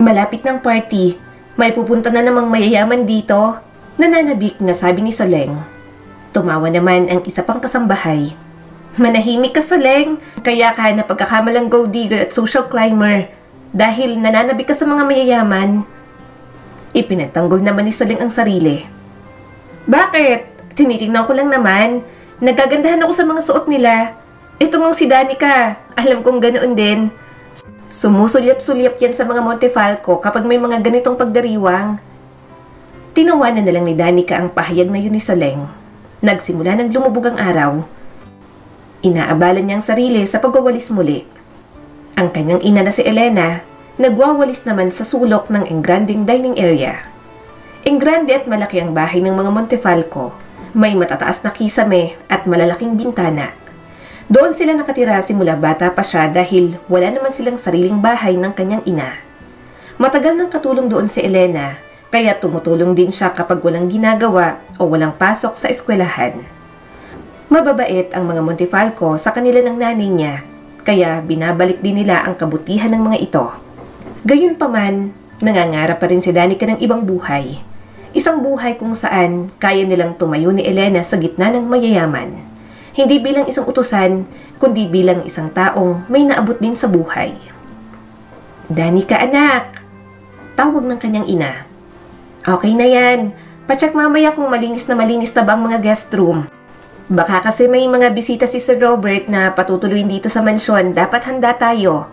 Malapit ng party. May pupunta na namang mayayaman dito. Nananabik na sabi ni Soleng. Tumawa naman ang isa pang kasambahay. Manahimik ka, Soleng. Kaya ka na pagkakamalang gold digger at social climber. Dahil nananabik ka sa mga mayayaman. Ipinagtanggol naman ni Soleng ang sarili. Bakit? Tinitingnan ko lang naman. Nagagandahan ako sa mga suot nila. Ito ngang si Danica. Alam kong ganoon din. Sumusulyap-sulyap yan sa mga Montefalco kapag may mga ganitong pagdariwang. Tinawanan na lang ni Danica ang pahayag na yun ni Soleng. Nagsimula ng lumubog ang araw. Inaabalan niyang sarili sa pagwawalis muli. Ang kanyang ina na si Elena, nagwawalis naman sa sulok ng engranding dining area. Engrande at malaki ang bahay ng mga Montefalco. May matataas na kisame at malalaking bintana. Doon sila nakatira simula bata pa siya dahil wala naman silang sariling bahay ng kanyang ina. Matagal nang katulong doon si Elena, kaya tumutulong din siya kapag walang ginagawa o walang pasok sa eskwelahan. Mababait ang mga Montefalco sa kanila ng nanay niya, kaya binabalik din nila ang kabutihan ng mga ito. Gayunpaman, nangangarap pa rin si Danica ng ibang buhay. Isang buhay kung saan kaya nilang tumayo ni Elena sa gitna ng mayayaman. Hindi bilang isang utusan, kundi bilang isang taong may naabot din sa buhay. Danica, anak! Tawag ng kanyang ina. Okay na yan. Pacheck mamaya kung malinis na ba ang mga guest room. Baka kasi may mga bisita si Sir Robert na patutuloyin dito sa mansyon. Dapat handa tayo.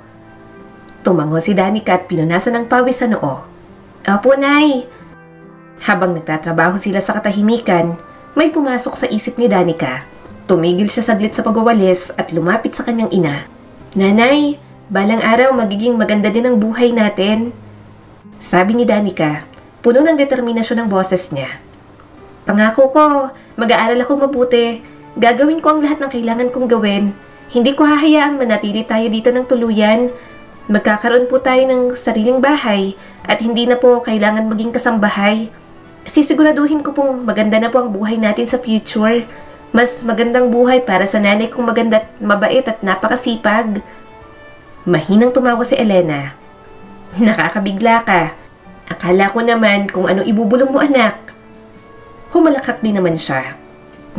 Tumango si Danica at pinunasan ng pawis sa noo. Opo, Nay. Habang nagtatrabaho sila sa katahimikan, may pumasok sa isip ni Danica. Tumigil siya saglit sa pagwawalis at lumapit sa kanyang ina. Nanay, balang araw magiging maganda din ang buhay natin. Sabi ni Danica, puno ng determinasyon ang boses niya. Pangako ko, mag-aaral ako mabuti. Gagawin ko ang lahat ng kailangan kong gawin. Hindi ko hahayaang manatili tayo dito ng tuluyan. Magkakaroon po tayo ng sariling bahay at hindi na po kailangan maging kasambahay. Sisiguraduhin ko pong maganda na po ang buhay natin sa future. Mas magandang buhay para sa nanay kong maganda at mabait at napakasipag. Mahinang tumawa si Elena. Nakakabigla ka. Akala ko naman kung anong ibubulong mo, anak. Humalakak din naman siya.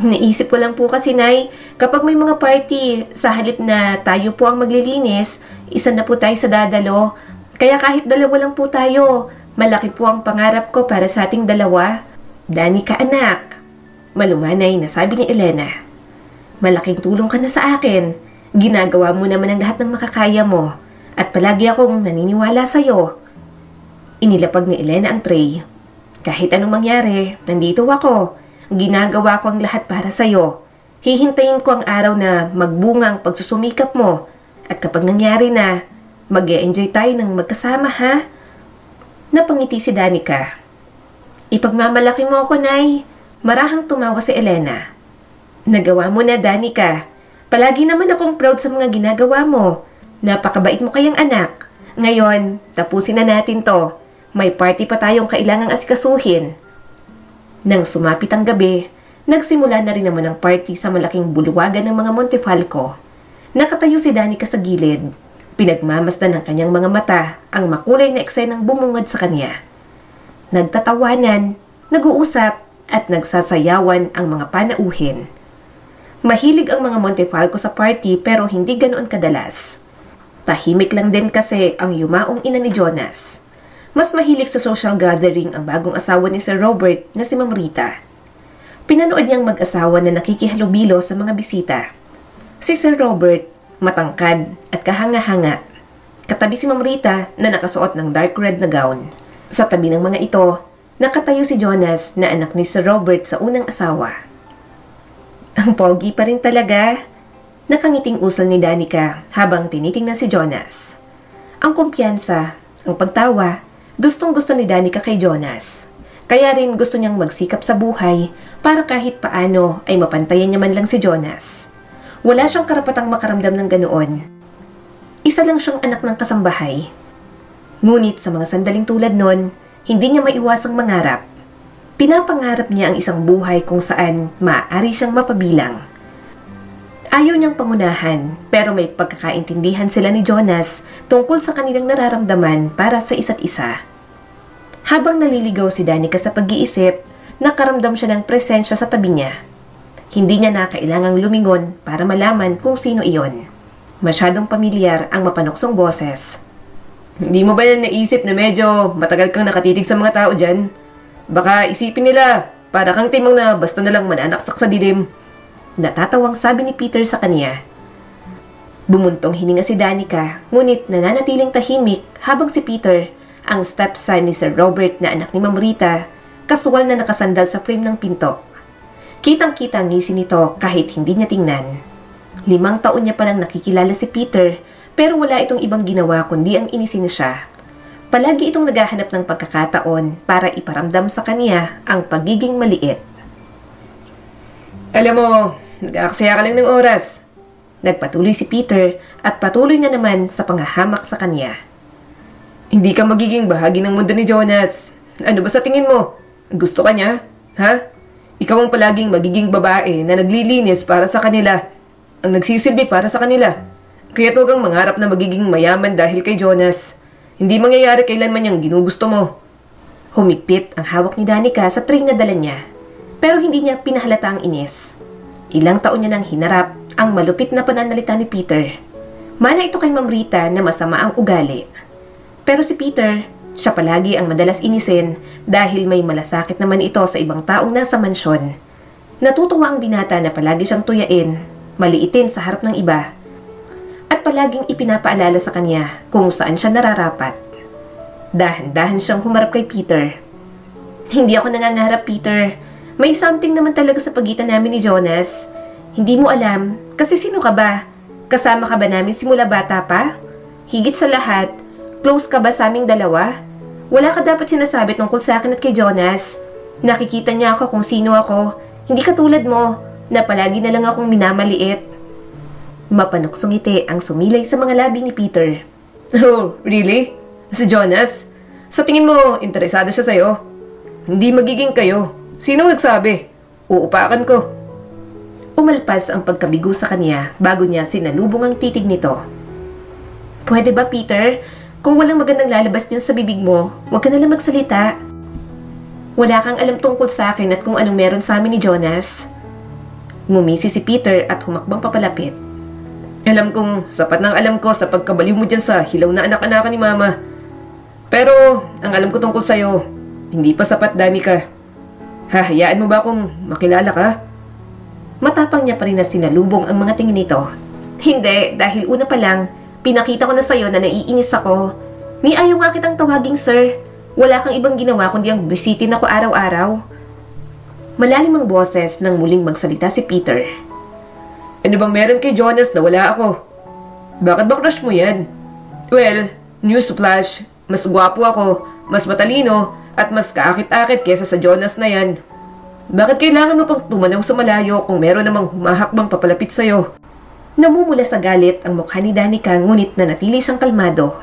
Naisip ko lang po kasi, Nay, kapag may mga party, sa halip na tayo po ang maglilinis, isa na po tayo sa dadalo. Kaya kahit dalawa lang po tayo, malaki po ang pangarap ko para sa ating dalawa. Danica, anak. Malumanay na sabi ni Elena. Malaking tulong ka na sa akin. Ginagawa mo naman ang lahat ng makakaya mo. At palagi akong naniniwala sa'yo. Inilapag ni Elena ang tray. Kahit anong mangyari, nandito ako. Ginagawa ko ang lahat para sa'yo. Hihintayin ko ang araw na magbunga ang pagsusumikap mo. At kapag nangyari na, mag-e-enjoy tayo ng magkasama, ha? Napangiti si Danica. Ipagmamalaki mo ako, Nay. Marahang tumawa si Elena. Nagawa mo na, Danica. Palagi naman akong proud sa mga ginagawa mo. Napakabait mo kayang anak. Ngayon, tapusin na natin to. May party pa tayong kailangang asikasuhin. Nang sumapit ang gabi, nagsimula na rin naman ang party sa malaking buluwagan ng mga Montefalco. Nakatayo si Danica sa gilid. Pinagmamasdan ng kanyang mga mata ang makulay na eksenang bumungad sa kanya. Nagtatawanan, nag-uusap, at nagsasayawan ang mga panauhin. Mahilig ang mga Montefalco sa party pero hindi ganoon kadalas. Tahimik lang din kasi ang yumaong ina ni Jonas. Mas mahilig sa social gathering ang bagong asawa ni Sir Robert na si Ma'am Rita. Pinanood niyang mag-asawa na nakikihalubilo sa mga bisita. Si Sir Robert, matangkad at kahanga-hanga. Katabi si Ma'am Rita na nakasuot ng dark red na gown. Sa tabi ng mga ito, nakatayo si Jonas na anak ni Sir Robert sa unang asawa. Ang pogi pa rin talaga. Nakangiting usal ni Danica habang tinitingnan si Jonas. Ang kumpiyansa, ang pagtawa, gustong-gusto ni Danica kay Jonas. Kaya rin gusto niyang magsikap sa buhay para kahit paano ay mapantayan niya man lang si Jonas. Wala siyang karapatang makaramdam ng ganoon. Isa lang siyang anak ng kasambahay. Ngunit sa mga sandaling tulad nun, hindi niya maiwasang mangarap. Pinapangarap niya ang isang buhay kung saan maaari siyang mapabilang. Ayaw niyang pangunahan, pero may pagkakaintindihan sila ni Jonas tungkol sa kanilang nararamdaman para sa isa't isa. Habang naliligaw si Danica sa pag-iisip, nakaramdam siya ng presensya sa tabi niya. Hindi niya na kailangang lumingon para malaman kung sino iyon. Masyadong pamilyar ang mapanuksong boses. Hindi mo ba yan naisip na medyo matagal kang nakatitig sa mga tao dyan? Baka isipin nila, para kang timang na basta nalang mananaksak sa dilim. Natatawang sabi ni Peter sa kanya. Bumuntong hininga si Danica, ngunit nananatiling tahimik habang si Peter, ang stepson ni Sir Robert na anak ni Ma'am Rita, kasuwal na nakasandal sa frame ng pinto. Kitang-kita ang ngisi nito kahit hindi niya tingnan. 5 taon niya palang nakikilala si Peter, pero wala itong ibang ginawa kundi ang inisin siya. Palagi itong naghahanap ng pagkakataon para iparamdam sa kanya ang pagiging maliit. Alam mo, nag-aaksaya ka lang ng oras. Nagpatuloy si Peter at patuloy na naman sa panghahamak sa kanya. Hindi ka magiging bahagi ng mundo ni Jonas. Ano ba sa tingin mo? Gusto ka niya? Ha? Ikaw ang palaging magiging babae na naglilinis para sa kanila. Ang nagsisilbi para sa kanila. Kaya huwag kang mangarap na magiging mayaman dahil kay Jonas. Hindi mangyayari kailanman yung ginugusto mo. Humigpit ang hawak ni Danica sa tray na dala niya. Pero hindi niya pinahalata ang inis. Ilang taon niya nang hinarap ang malupit na pananalita ni Peter. Mana ito kay Ma'am Rita na masama ang ugali. Pero si Peter, siya palagi ang madalas inisin dahil may malasakit naman ito sa ibang taong nasa mansyon. Natutuwa ang binata na palagi siyang tuyain, maliitin sa harap ng iba, at palaging ipinapaalala sa kanya kung saan siya nararapat. Dahan-dahan siyang humarap kay Peter. Hindi ako nangangarap, Peter. May something naman talaga sa pagitan namin ni Jonas. Hindi mo alam, kasi sino ka ba? Kasama ka ba namin simula bata pa? Higit sa lahat, close ka ba sa aming dalawa? Wala ka dapat sinasabi tungkol sa akin at kay Jonas. Nakikita niya ako kung sino ako. Hindi katulad mo, na palagi na lang akong minamaliit. Mapanuksong ngiti ang sumilay sa mga labi ni Peter. Oh, really? Si Jonas? Sa tingin mo, interesado siya sa'yo? Hindi magiging kayo. Sinong nagsabi? Uupakan ko. Umalpas ang pagkabigo sa kanya bago niya sinalubong ang titig nito. Pwede ba, Peter? Kung walang magandang lalabas dyan sa bibig mo, huwag ka nalang magsalita. Wala kang alam tungkol sa akin at kung anong meron sa amin ni Jonas. Ngumisi si Peter at humakbang papalapit. Alam kong sapat ng alam ko sa pagkabaliw mo dyan sa hilaw na anak-anakan ni Mama. Pero ang alam ko tungkol sa'yo, hindi pa sapat, Danica. Hahayaan mo ba akong makilala ka? Matapang niya pa rin na sinalubong ang mga tingin nito. Hindi, dahil una pa lang, pinakita ko na sa'yo na naiinis ako. Ni ayaw nga kitang tawaging sir. Wala kang ibang ginawa kundi ang bisitin ako araw-araw. Malalim ang boses nang muling magsalita si Peter. Ano bang meron kay Jonas na wala ako? Bakit ba crush mo yan? Well, newsflash, mas gwapo ako, mas matalino, at mas kaakit-akit kesa sa Jonas na yan. Bakit kailangan mo pang tumanaw sa malayo kung meron namang humahakbang papalapit sa'yo? Namumula sa galit ang mukha ni Danica ngunit nanatili siyang kalmado.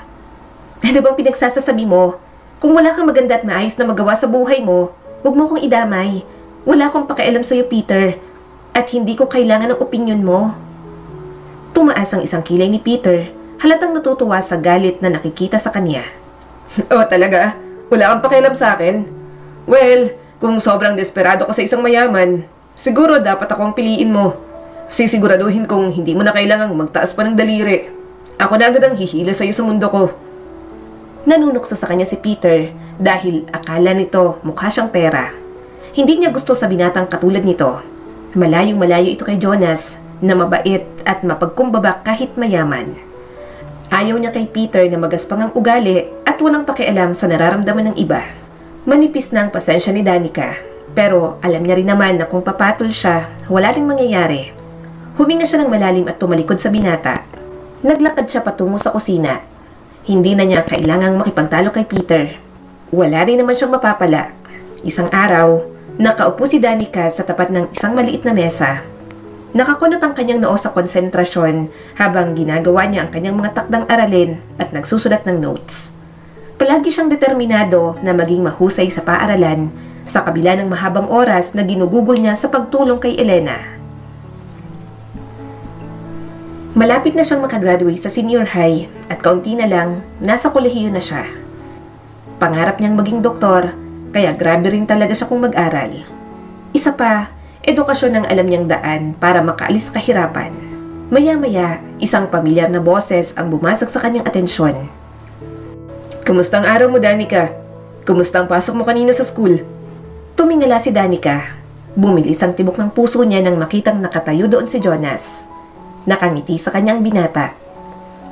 Ano bang pinagsasasabi mo? Kung wala kang maganda at maayos na magawa sa buhay mo, huwag mo kong idamay. Wala akong pakialam sa'yo, Peter. At hindi ko kailangan ng opinyon mo. Tumaas ang isang kilay ni Peter, halatang natutuwa sa galit na nakikita sa kanya. Oh, talaga? Wala kang pakialam sa akin? Well, kung sobrang desperado ka sa isang mayaman, siguro dapat akong piliin mo. Sisiguraduhin kong hindi mo na kailangang magtaas pa ng daliri. Ako na agad ang hihila sa'yo sa mundo ko. Nanunukso sa kanya si Peter dahil akala nito mukha siyang pera. Hindi niya gusto sa binatang katulad nito. Malayong malayo ito kay Jonas na mabait at mapagkumbaba kahit mayaman. Ayaw niya kay Peter na magaspang ang ugali at walang pakialam sa nararamdaman ng iba. Manipis na ang pasensya ni Danica, pero alam niya rin naman na kung papatol siya, wala ring mangyayari. Huminga siya ng malalim at tumalikod sa binata. Naglakad siya patungo sa kusina. Hindi na niya kailangang makipagtalo kay Peter. Wala rin naman siyang mapapala. Isang araw, nakaupo si Danica sa tapat ng isang maliit na mesa. Nakakunot ang kanyang noo sa konsentrasyon habang ginagawa niya ang kanyang mga takdang aralin at nagsusulat ng notes. Palagi siyang determinado na maging mahusay sa paaralan sa kabila ng mahabang oras na ginugugol niya sa pagtulong kay Elena. Malapit na siyang makagraduate sa senior high at kaunti na lang, nasa kolehiyo na siya. Pangarap niyang maging doktor, kaya grabe rin talaga siya kung mag-aral. Isa pa, edukasyon ang alam niyang daan para makaalis sa kahirapan. Maya-maya, isang pamilyar na boses ang bumasag sa kanyang atensyon. Kumusta ang araw mo, Danica? Kumusta ang pasok mo kanina sa school? Tumingala si Danica. Bumilis ang tibok ng puso niya nang makitang nakatayo doon si Jonas. Nakangiti sa kanyang binata.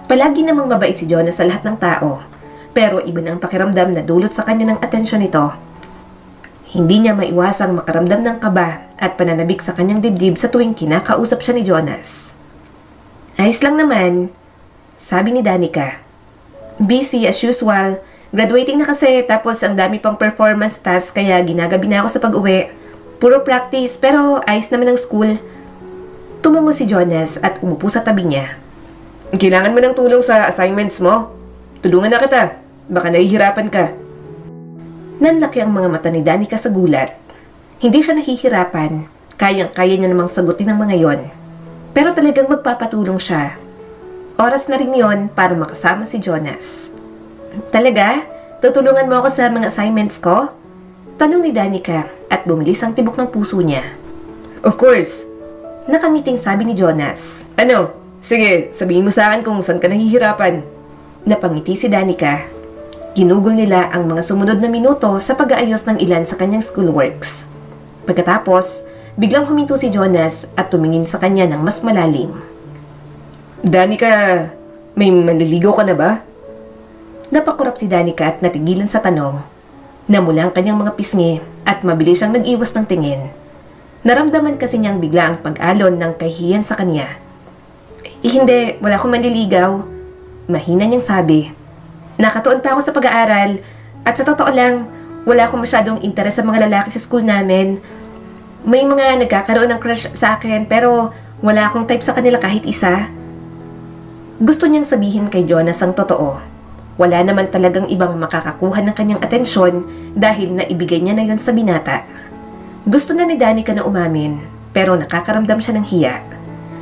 Palagi namang mabait si Jonas sa lahat ng tao, pero iba na ang pakiramdam na dulot sa kanya ng atensyon nito. Hindi niya maiwasang makaramdam ng kaba at pananabik sa kanyang dibdib sa tuwing kinakausap siya ni Jonas. Ayos lang naman, sabi ni Danica. Busy as usual, graduating na kasi tapos ang dami pang performance task kaya ginagabi na ako sa pag-uwi. Puro practice pero ayos naman ang school. Tumango si Jonas at umupo sa tabi niya. Kailangan mo ng tulong sa assignments mo? Tulungan na kita. Baka nahihirapan ka. Nanlaki ang mga mata ni Danica sa gulat. Hindi siya nahihirapan. Kayang-kaya niya namang sagutin ang mga yon. Pero talagang magpapatulong siya. Oras na rin yon para makasama si Jonas. Talaga? Tutulungan mo ako sa mga assignments ko? Tanong ni Danica at bumilis ang tibok ng puso niya. Of course. Nakangiting sabi ni Jonas. Ano? Sige, sabihin mo sa akin kung saan ka nahihirapan. Napangiti si Danica. Ginugol nila ang mga sumunod na minuto sa pag-aayos ng ilan sa kanyang schoolworks. Pagkatapos, biglang huminto si Jonas at tumingin sa kanya ng mas malalim. Danica, may manliligaw ka na ba? Napakurap si Danica at natigilan sa tanong. Namula ang kanyang mga pisngi at mabilis siyang nag-iwas ng tingin. Naramdaman kasi niyang bigla ang pag-alon ng kahihiyan sa kanya. Hindi, wala akong manliligaw. Mahina niyang sabi. Nakatuon pa ako sa pag-aaral at sa totoo lang, wala akong masyadong interes sa mga lalaki sa school namin. May mga nagkakaroon ng crush sa akin pero wala akong type sa kanila kahit isa. Gusto niyang sabihin kay Jonas ang totoo. Wala naman talagang ibang makakakuha ng kanyang atensyon dahil naibigay niya na yon sa binata. Gusto na ni Danica na umamin, pero nakakaramdam siya ng hiya.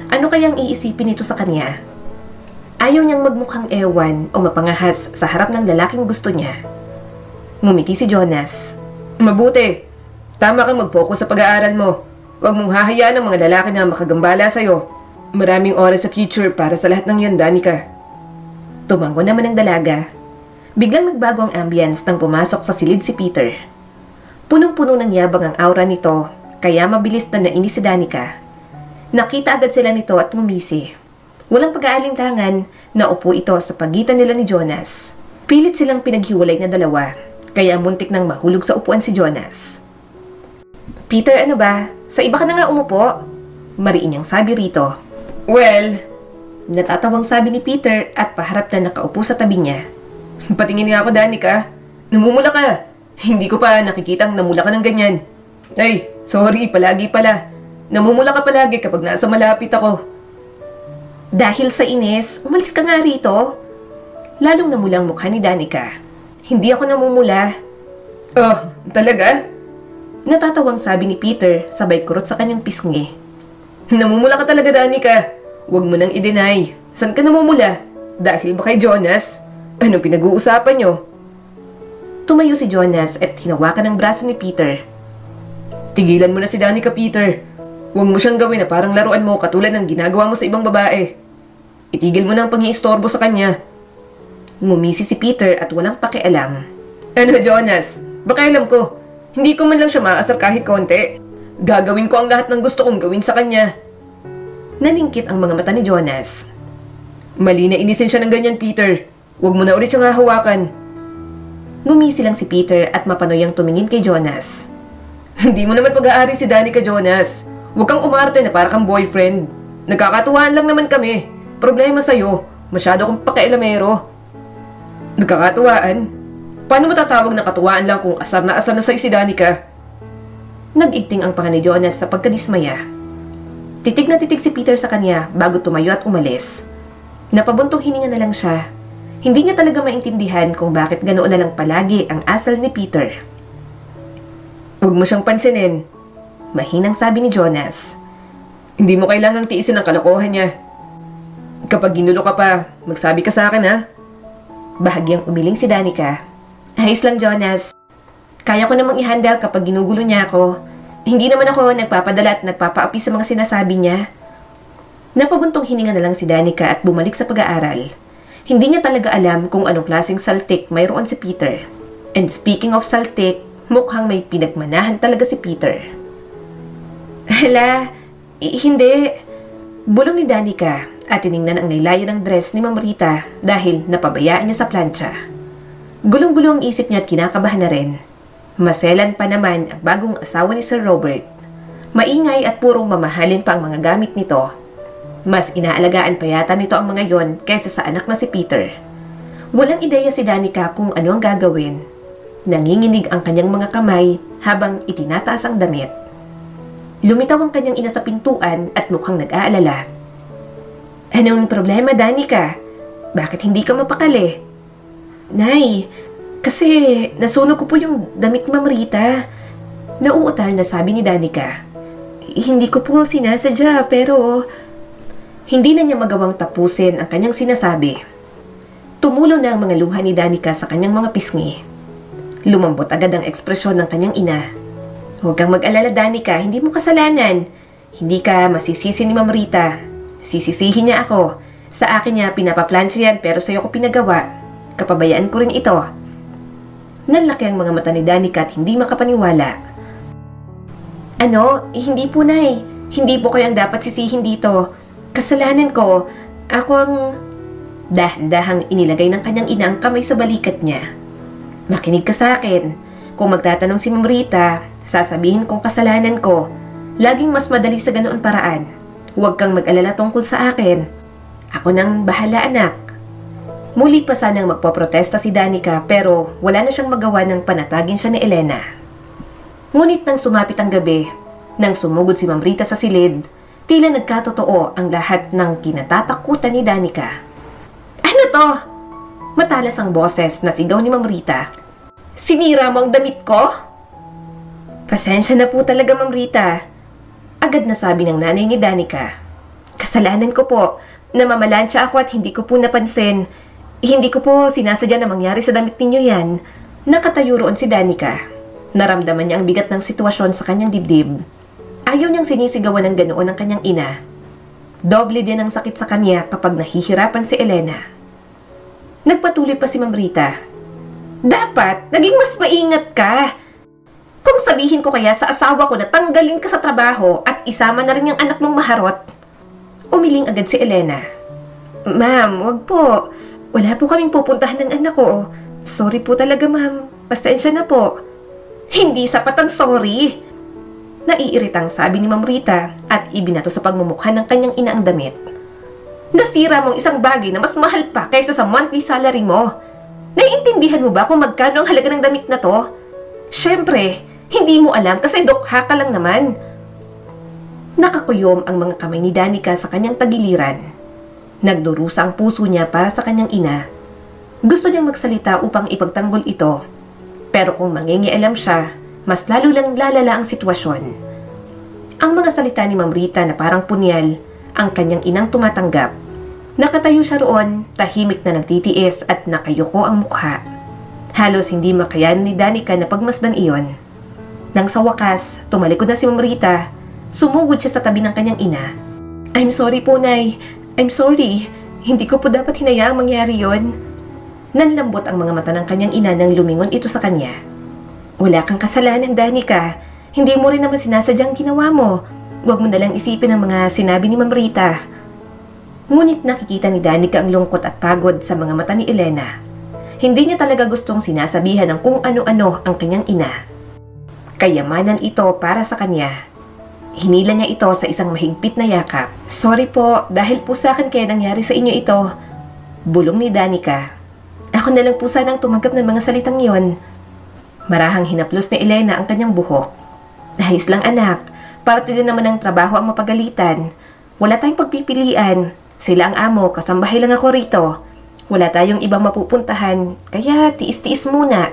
Ano kayang iisipin nito sa kanya? Ayaw niyang magmukhang ewan o mapangahas sa harap ng lalaking gusto niya. Ngumiti si Jonas. Mabuti. Tama kang mag-focus sa pag-aaral mo. Huwag mong hahayaan ng mga lalaki na makagambala sa'yo. Maraming oras sa future para sa lahat ng yun, Danica. Tumango naman ang dalaga. Biglang nagbago ang ambience nang pumasok sa silid si Peter. Punong-puno ng yabang ang aura nito, kaya mabilis na nainis si Danica. Nakita agad sila nito at ngumisi. Walang pag-aalinlangan na upo ito sa pagitan nila ni Jonas. Pilit silang pinaghiwalay na dalawa, kaya muntik nang mahulog sa upuan si Jonas. Peter, ano ba? Sa iba ka na nga umupo? Mariin niyang sabi rito. Well, natatawang sabi ni Peter at paharap na nakaupo sa tabi niya. Patingin nga ako, Danica. Namumula ka. Hindi ko pa nakikitang namula ka ng ganyan. Ay, sorry, palagi pala. Namumula ka palagi kapag nasa malapit ako. Dahil sa inis, umalis ka nga rito. Lalong namulang mukha ni Danica. Hindi ako namumula. Oh, talaga? Natatawang sabi ni Peter sabay kurot sa kanyang pisngi. Namumula ka talaga, Danica. Huwag mo nang i-deny. Saan ka namumula? Dahil ba kay Jonas? Anong pinag-uusapan niyo? Tumayo si Jonas at hinawakan ang braso ni Peter. Tigilan mo na si Danica, Peter. Huwag mo siyang gawin na parang laruan mo katulad ng ginagawa mo sa ibang babae. Itigil mo na ang pang-iistorbo sa kanya. Ngumisi si Peter at walang pakialam. Ano, Jonas? Baka alam ko. Hindi ko man lang siya maasar kahit konti. Gagawin ko ang lahat ng gusto kong gawin sa kanya. Naningkit ang mga mata ni Jonas. Mali na inisin siya ng ganyan, Peter. Huwag mo na ulit siyang hahawakan. Ngumisi lang si Peter at mapanoyang tumingin kay Jonas. Hindi mo naman pag-aari si Danica, Jonas. Huwag kang umarte na para kang boyfriend. Nagkakatuwaan lang naman kami. Problema sa'yo. Masyado kang pakialamero. Nagkakatuwaan? Paano matatawag na katuwaan lang kung asar na sa'yo si Danica? Nag-igting ang panga ni Jonas sa pagkadismaya. Titig na titig si Peter sa kanya bago tumayo at umalis. Napabuntong hininga na lang siya. Hindi niya talaga maintindihan kung bakit ganoon na lang palagi ang asal ni Peter. Huwag mo siyang pansinin. Mahinang sabi ni Jonas. Hindi mo kailangang tiisin ang kalokohan niya. Kapag ginulo ka pa, magsabi ka sa akin ha. Bahagyang umiling si Danica. Ayos lang, Jonas. Kaya ko namang i-handle kapag ginugulo niya ako. Hindi naman ako nagpapadala at nagpapaapi sa mga sinasabi niya. Napabuntong hininga na lang si Danica at bumalik sa pag-aaral. Hindi niya talaga alam kung anong klaseng saltik mayroon si Peter. And speaking of saltik, mukhang may pinagmanahan talaga si Peter. Hala, hindi. Bulong ni Danica at tiningnan ang laylayan ng dress ni Ma'am Rita dahil napabayaan niya sa plancha. Gulong-gulo ang isip niya at kinakabahan na rin. Maselan pa naman ang bagong asawa ni Sir Robert. Maingay at purong mamahalin pa ang mga gamit nito. Mas inaalagaan pa yata nito ang mga yon kaysa sa anak na si Peter. Walang ideya si Danica kung ano ang gagawin. Nanginginig ang kanyang mga kamay habang itinataas ang damit. Lumitaw ang kanyang ina sa pintuan at mukhang nag-aalala. Anong problema, Danica? Bakit hindi ka mapakali? Nay, kasi nasunog ko po yung damit Ma'am Rita. Nauutal na sabi ni Danica. Hindi ko po sinasadya pero... Hindi na niya magawang tapusin ang kanyang sinasabi. Tumulo na ang mga luha ni Danica sa kanyang mga pisngi. Lumambot agad ang ekspresyon ng kanyang ina. Huwag kang mag-alala, Danica, hindi mo kasalanan. Hindi ka masisisi ni Ma'am Rita. Sisisihin niya ako. Sa akin niya pinapaplansya yan pero sa'yo ko pinagawa. Kapabayaan ko rin ito. Nanlaki ang mga mata ni Danica at hindi makapaniwala. Ano? Hindi po, Nay. Hindi po kayo ang dapat sisihin dito. Kasalanan ko. Ako ang... Dahan-dahang inilagay ng kanyang ina ang kamay sa balikat niya. Makinig ka sa akin. Kung magtatanong si Ma'am Rita, sasabihin kong kasalanan ko. Laging mas madali sa ganoon paraan. Huwag kang mag-alala tungkol sa akin. Ako nang bahala, anak. Muli pa sanang magpoprotesta si Danica pero wala na siyang magawa nang panatagin siya ni Elena. Ngunit nang sumapit ang gabi, nang sumugod si Ma'am Rita sa silid, tila nagkatotoo ang lahat ng kinatatakutan ni Danica. Ano to? Matalas ang boses na sigaw ni Ma'am Rita. Sinira mo ang damit ko? Pasensya na po talaga, Ma'am Rita. Agad na sabi ng nanay ni Danica. Kasalanan ko po. Namamalansya ako at hindi ko po napansin. Hindi ko po sinasadya na mangyari sa damit ninyo yan. Nakatayo roon si Danica. Naramdaman niya ang bigat ng sitwasyon sa kanyang dibdib. Ayaw niyang sinisigawan ng ganoon ang kanyang ina. Doble din ang sakit sa kanya kapag nahihirapan si Elena. Nagpatuloy pa si Ma'am Rita. Dapat, naging mas maingat ka. Kung sabihin ko kaya sa asawa ko na tanggalin ka sa trabaho at isama na rin yung anak mong maharot. Umiling agad si Elena. Ma'am, wag po. Wala po kaming pupuntahan ng anak ko. Sorry po talaga, ma'am. Pasensya na po. Hindi sapat ang sorry. Naiiritang sabi ni Ma'am Rita at ibinato sa pagmumukha ng kanyang ina ang damit. Nasira mong isang bagay na mas mahal pa kaysa sa monthly salary mo. Naiintindihan mo ba kung magkano ang halaga ng damit na to? Siyempre, hindi mo alam kasi dokha ka lang naman. Nakakuyom ang mga kamay ni Danica sa kanyang tagiliran. Nagdurusa ang puso niya para sa kanyang ina. Gusto niyang magsalita upang ipagtanggol ito. Pero kung mangingialam siya, mas lalo lang lalala ang sitwasyon. Ang mga salita ni Ma'am Rita na parang punyal, ang kanyang inang tumatanggap. Nakatayo siya roon, tahimik na nagtitiis at nakayuko ang mukha. Halos hindi makayanan ni Danica na pagmasdan iyon. Nang sa wakas, tumalikod na si Ma'am Rita, sumugod siya sa tabi ng kanyang ina. I'm sorry po, Nay. I'm sorry. Hindi ko po dapat hinayaang mangyari yon. Nanlambot ang mga mata ng kanyang ina nang lumingon ito sa kanya. Wala kang kasalanan, Danica. Hindi mo rin naman sinasadyang ginawa mo. Huwag mo nalang isipin ang mga sinabi ni Ma'am Rita. Ngunit nakikita ni Danica ang lungkot at pagod sa mga mata ni Elena. Hindi niya talaga gustong sinasabihan ng kung ano-ano ang kanyang ina. Kayamanan ito para sa kanya. Hinila niya ito sa isang mahigpit na yakap. Sorry po, dahil po sa akin kaya nangyari sa inyo ito. Bulong ni Danica. Ako na lang po sanang tumanggap ng mga salitang yon. Marahang hinaplos ni Elena ang kanyang buhok. Ayos lang, anak. Parte din naman ng trabaho ang mapagalitan. Wala tayong pagpipilian. Sila ang amo, kasambahay lang ako rito. Wala tayong ibang mapupuntahan, kaya tiis-tiis muna.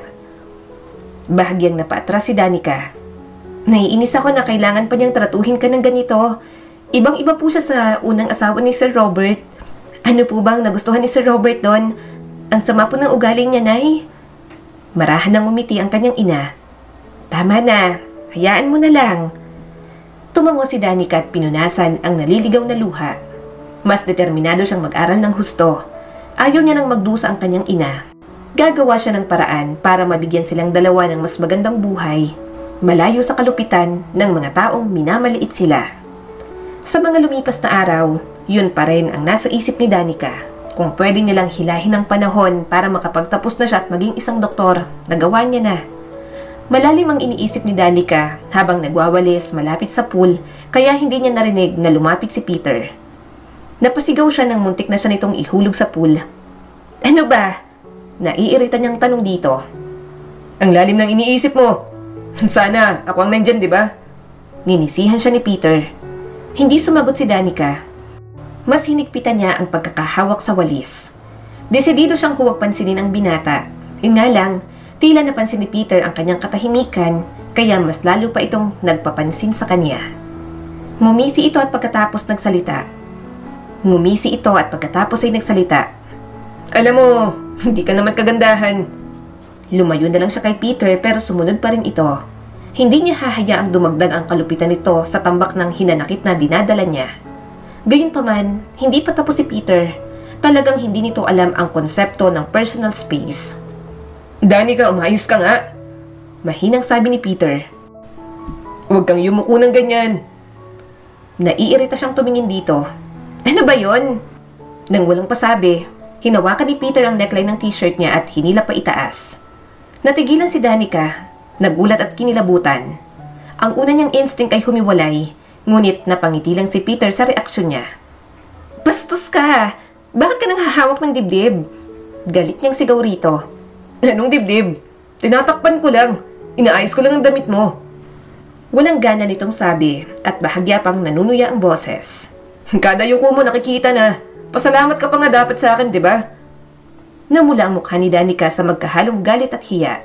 Bahagyang napaatras si Danica. Naiinis ako na kailangan pa niyang tratuhin ka ng ganito. Ibang-iba po siya sa unang asawa ni Sir Robert. Ano po bang nagustuhan ni Sir Robert doon? Ang sama po ng ugaling niya, Nay. Marahan ng umiti ang kanyang ina. Tama na, hayaan mo na lang. Tumango si Danica at pinunasan ang naliligaw na luha. Mas determinado siyang mag-aral ng husto. Ayaw niya nang magdusa ang kanyang ina. Gagawa siya ng paraan para mabigyan silang dalawa ng mas magandang buhay, malayo sa kalupitan ng mga taong minamaliit sila. Sa mga lumipas na araw, yun pa rin ang nasa isip ni Danica. Kung pwede nilang hilahin ang panahon para makapagtapos na siya at maging isang doktor, nagawa niya na. Malalim ang iniisip ni Danica habang nagwawalis malapit sa pool, kaya hindi niya narinig na lumapit si Peter. Napasigaw siya nang muntik na siya nitong ihulog sa pool. Ano ba? Naiirita niyang tanong dito. Ang lalim ng iniisip mo. Sana ako ang nandyan, di ba? Nginisihan siya ni Peter. Hindi sumagot si Danica. Mas hinigpitan niya ang pagkakahawak sa walis. Desidido siyang huwag pansinin ang binata. Yun nga lang, tila napansin ni Peter ang kanyang katahimikan, kaya mas lalo pa itong nagpapansin sa kanya. Ngumisi ito at pagkatapos nagsalita. Alam mo, hindi ka naman kagandahan. Lumayo na lang siya kay Peter pero sumunod pa rin ito. Hindi niya hahayaang dumagdag ang kalupitan nito sa tambak ng hinanakit na dinadala niya. Gayunpaman, hindi pa tapos si Peter. Talagang hindi nito alam ang konsepto ng personal space. Danica, umayos ka nga. Mahinang sabi ni Peter. Huwag kang yumuko ng ganyan. Naiirita siyang tumingin dito. Ano ba yon? Nang walang pasabi, hinawakan ni Peter ang neckline ng t-shirt niya at hinila pa itaas. Natigilan si Danica. Nagulat at kinilabutan. Ang una niyang instinct ay humiwalay, ngunit napangiti lang si Peter sa reaksyon niya. Bastos ka! Bakit ka nang hahawak ng dibdib? Galit niyang sigaw rito. Anong dibdib? Tinatakpan ko lang. Inaayos ko lang ang damit mo. Walang gana nitong sabi at bahagya pang nanunuya ang boses. Kada yuko mo nakikita na. Pasalamat ka pa nga dapat sa akin, di ba? Namula ang mukha ni Danica sa magkahalong galit at hiya.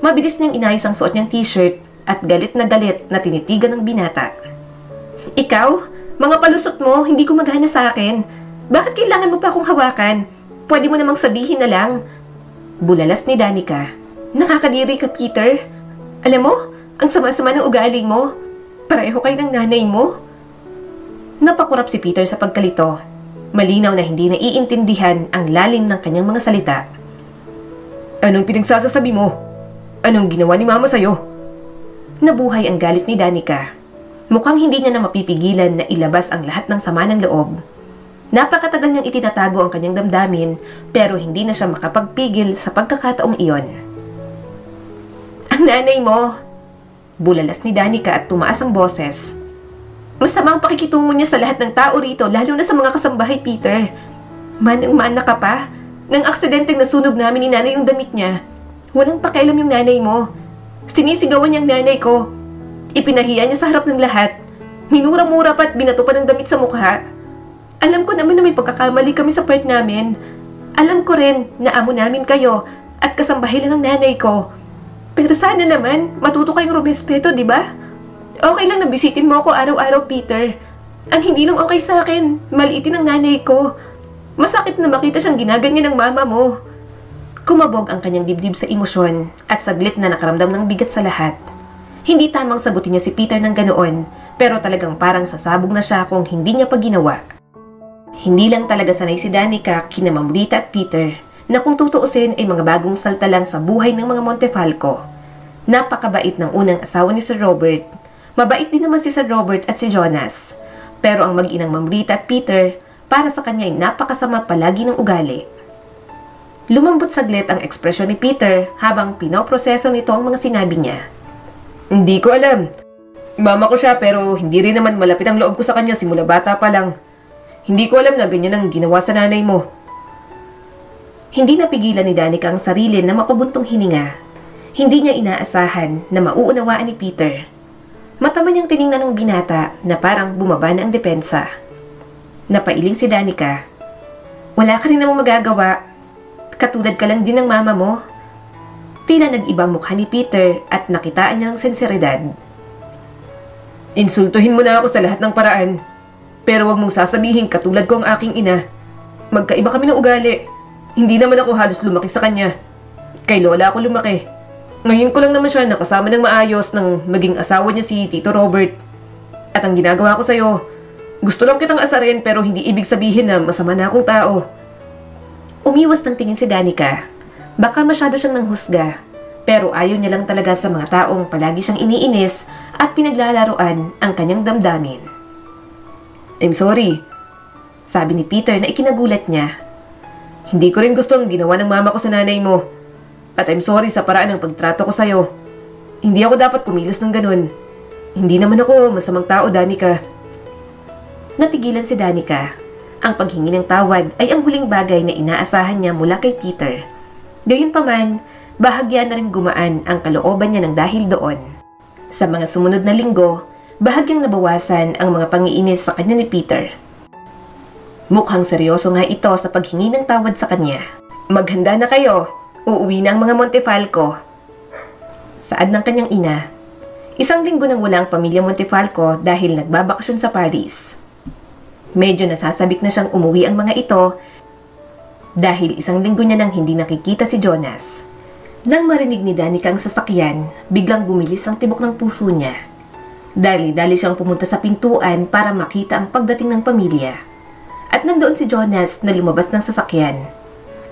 Mabilis niyang inayos ang suot niyang t-shirt at galit na tinitigan ng binata. Ikaw? Mga palusot mo, hindi gumagana sa akin. Bakit kailangan mo pa akong hawakan? Pwede mo namang sabihin na lang. Bulalas ni Danica. Nakakadiri ka, Peter. Alam mo, ang sama-sama ng ugali mo. Pareho kayo ng nanay mo. Napakurap si Peter sa pagkalito. Malinaw na hindi naiintindihan ang lalim ng kanyang mga salita. Anong pinagsasasabi mo? Anong ginawa ni Mama sa'yo? Nabuhay ang galit ni Danica. Mukhang hindi niya na mapipigilan na ilabas ang lahat ng sama ng loob. Napakatagal niyang itinatago ang kanyang damdamin pero hindi na siya makapagpigil sa pagkakataong iyon. Ang nanay mo! Bulalas ni Danica at tumaas ang boses. Masamang pakikitungo niya sa lahat ng tao rito, lalo na sa mga kasambahay, Peter. Manang-mana ka pa? Nang aksidenteng nasunog namin ni nanay yung damit niya. Walang pakialam yung nanay mo. Sinisigawan niya ang nanay ko. Ipinahiya niya sa harap ng lahat. Minura-mura pa at binato pa ng damit sa mukha. Alam ko naman na may pagkakamali kami sa part namin. Alam ko rin na amo namin kayo at kasambahay lang ang nanay ko. Pero sana naman, matuto kayong rumespeto, di ba? Okay lang na bisitin mo ako araw-araw, Peter. Ang hindi lang okay sa akin, maliitin ang nanay ko. Masakit na makita siyang ginaganyan ng mama mo. Kumabog ang kanyang dibdib sa emosyon at saglit na nakaramdam ng bigat sa lahat. Hindi tamang sagutin niya si Peter ng ganoon, pero talagang parang sasabog na siya kung hindi niya pa ginawa. Hindi lang talaga sanay si Danica kina Ma'am Rita at Peter na kung tutuusin ay mga bagong salta lang sa buhay ng mga Montefalco. Napakabait ng unang asawa ni Sir Robert. Mabait din naman si Sir Robert at si Jonas. Pero ang mag-inang Ma'am Rita at Peter, para sa kanya ay napakasama palagi ng ugali. Lumambot saglit ang ekspresyon ni Peter habang pinoproseso nito ang mga sinabi niya. Hindi ko alam. Mama ko siya pero hindi rin naman malapit ang loob ko sa kanya simula bata pa lang. Hindi ko alam na ganyan ang ginawa sa nanay mo. Hindi napigilan ni Danica ang sarili na mapabuntong hininga. Hindi niya inaasahan na mauunawaan ni Peter. Matama niyang tiningnan ng binata na parang bumaba na ang depensa. Napailing si Danica. Wala ka rin namang magagawa. Katulad ka lang din ng mama mo. Tila nag-ibang mukha ni Peter at nakitaan niya ng senseridad. Insultuhin mo na ako sa lahat ng paraan. Pero wag mong sasabihin katulad ko ang aking ina. Magkaiba kami ng ugali. Hindi naman ako halos lumaki sa kanya. Kay lola ako lumaki. Ngayon ko lang naman siya nakasama ng maayos nang maging asawa niya si Tito Robert. At ang ginagawa ko sa'yo, gusto lang kitang asarin pero hindi ibig sabihin na masama na akong tao. Umiwas ng tingin si Danica. Baka masyado siyang nanghusga. Pero ayaw niya lang talaga sa mga taong palagi siyang iniinis at pinaglalaruan ang kanyang damdamin. I'm sorry, sabi ni Peter na ikinagulat niya. Hindi ko rin gusto ang ginawa ng mama ko sa nanay mo. At I'm sorry sa paraan ng pagtrato ko sa'yo. Hindi ako dapat kumilos ng ganun. Hindi naman ako masamang tao, Danica. Natigilan si Danica. Ang paghingi ng tawad ay ang huling bagay na inaasahan niya mula kay Peter. Gayunpaman, bahagya na rin gumaan ang kalooban niya ng dahil doon. Sa mga sumunod na linggo, bahagyang nabawasan ang mga pangiinis sa kanya ni Peter. Mukhang seryoso nga ito sa paghingi ng tawad sa kanya. Maghanda na kayo. Uuwi na ang mga Montefalco. Saad ng kanyang ina. Isang linggo nang wala ang pamilya Montefalco dahil nagbabakasyon sa Paris. Medyo nasasabik na siyang umuwi ang mga ito dahil isang linggo niya nang hindi nakikita si Jonas. Nang marinig ni Danica ang sasakyan, biglang bumilis ang tibok ng puso niya. Dali-dali siyang pumunta sa pintuan para makita ang pagdating ng pamilya. At nandoon si Jonas na lumabas ng sasakyan.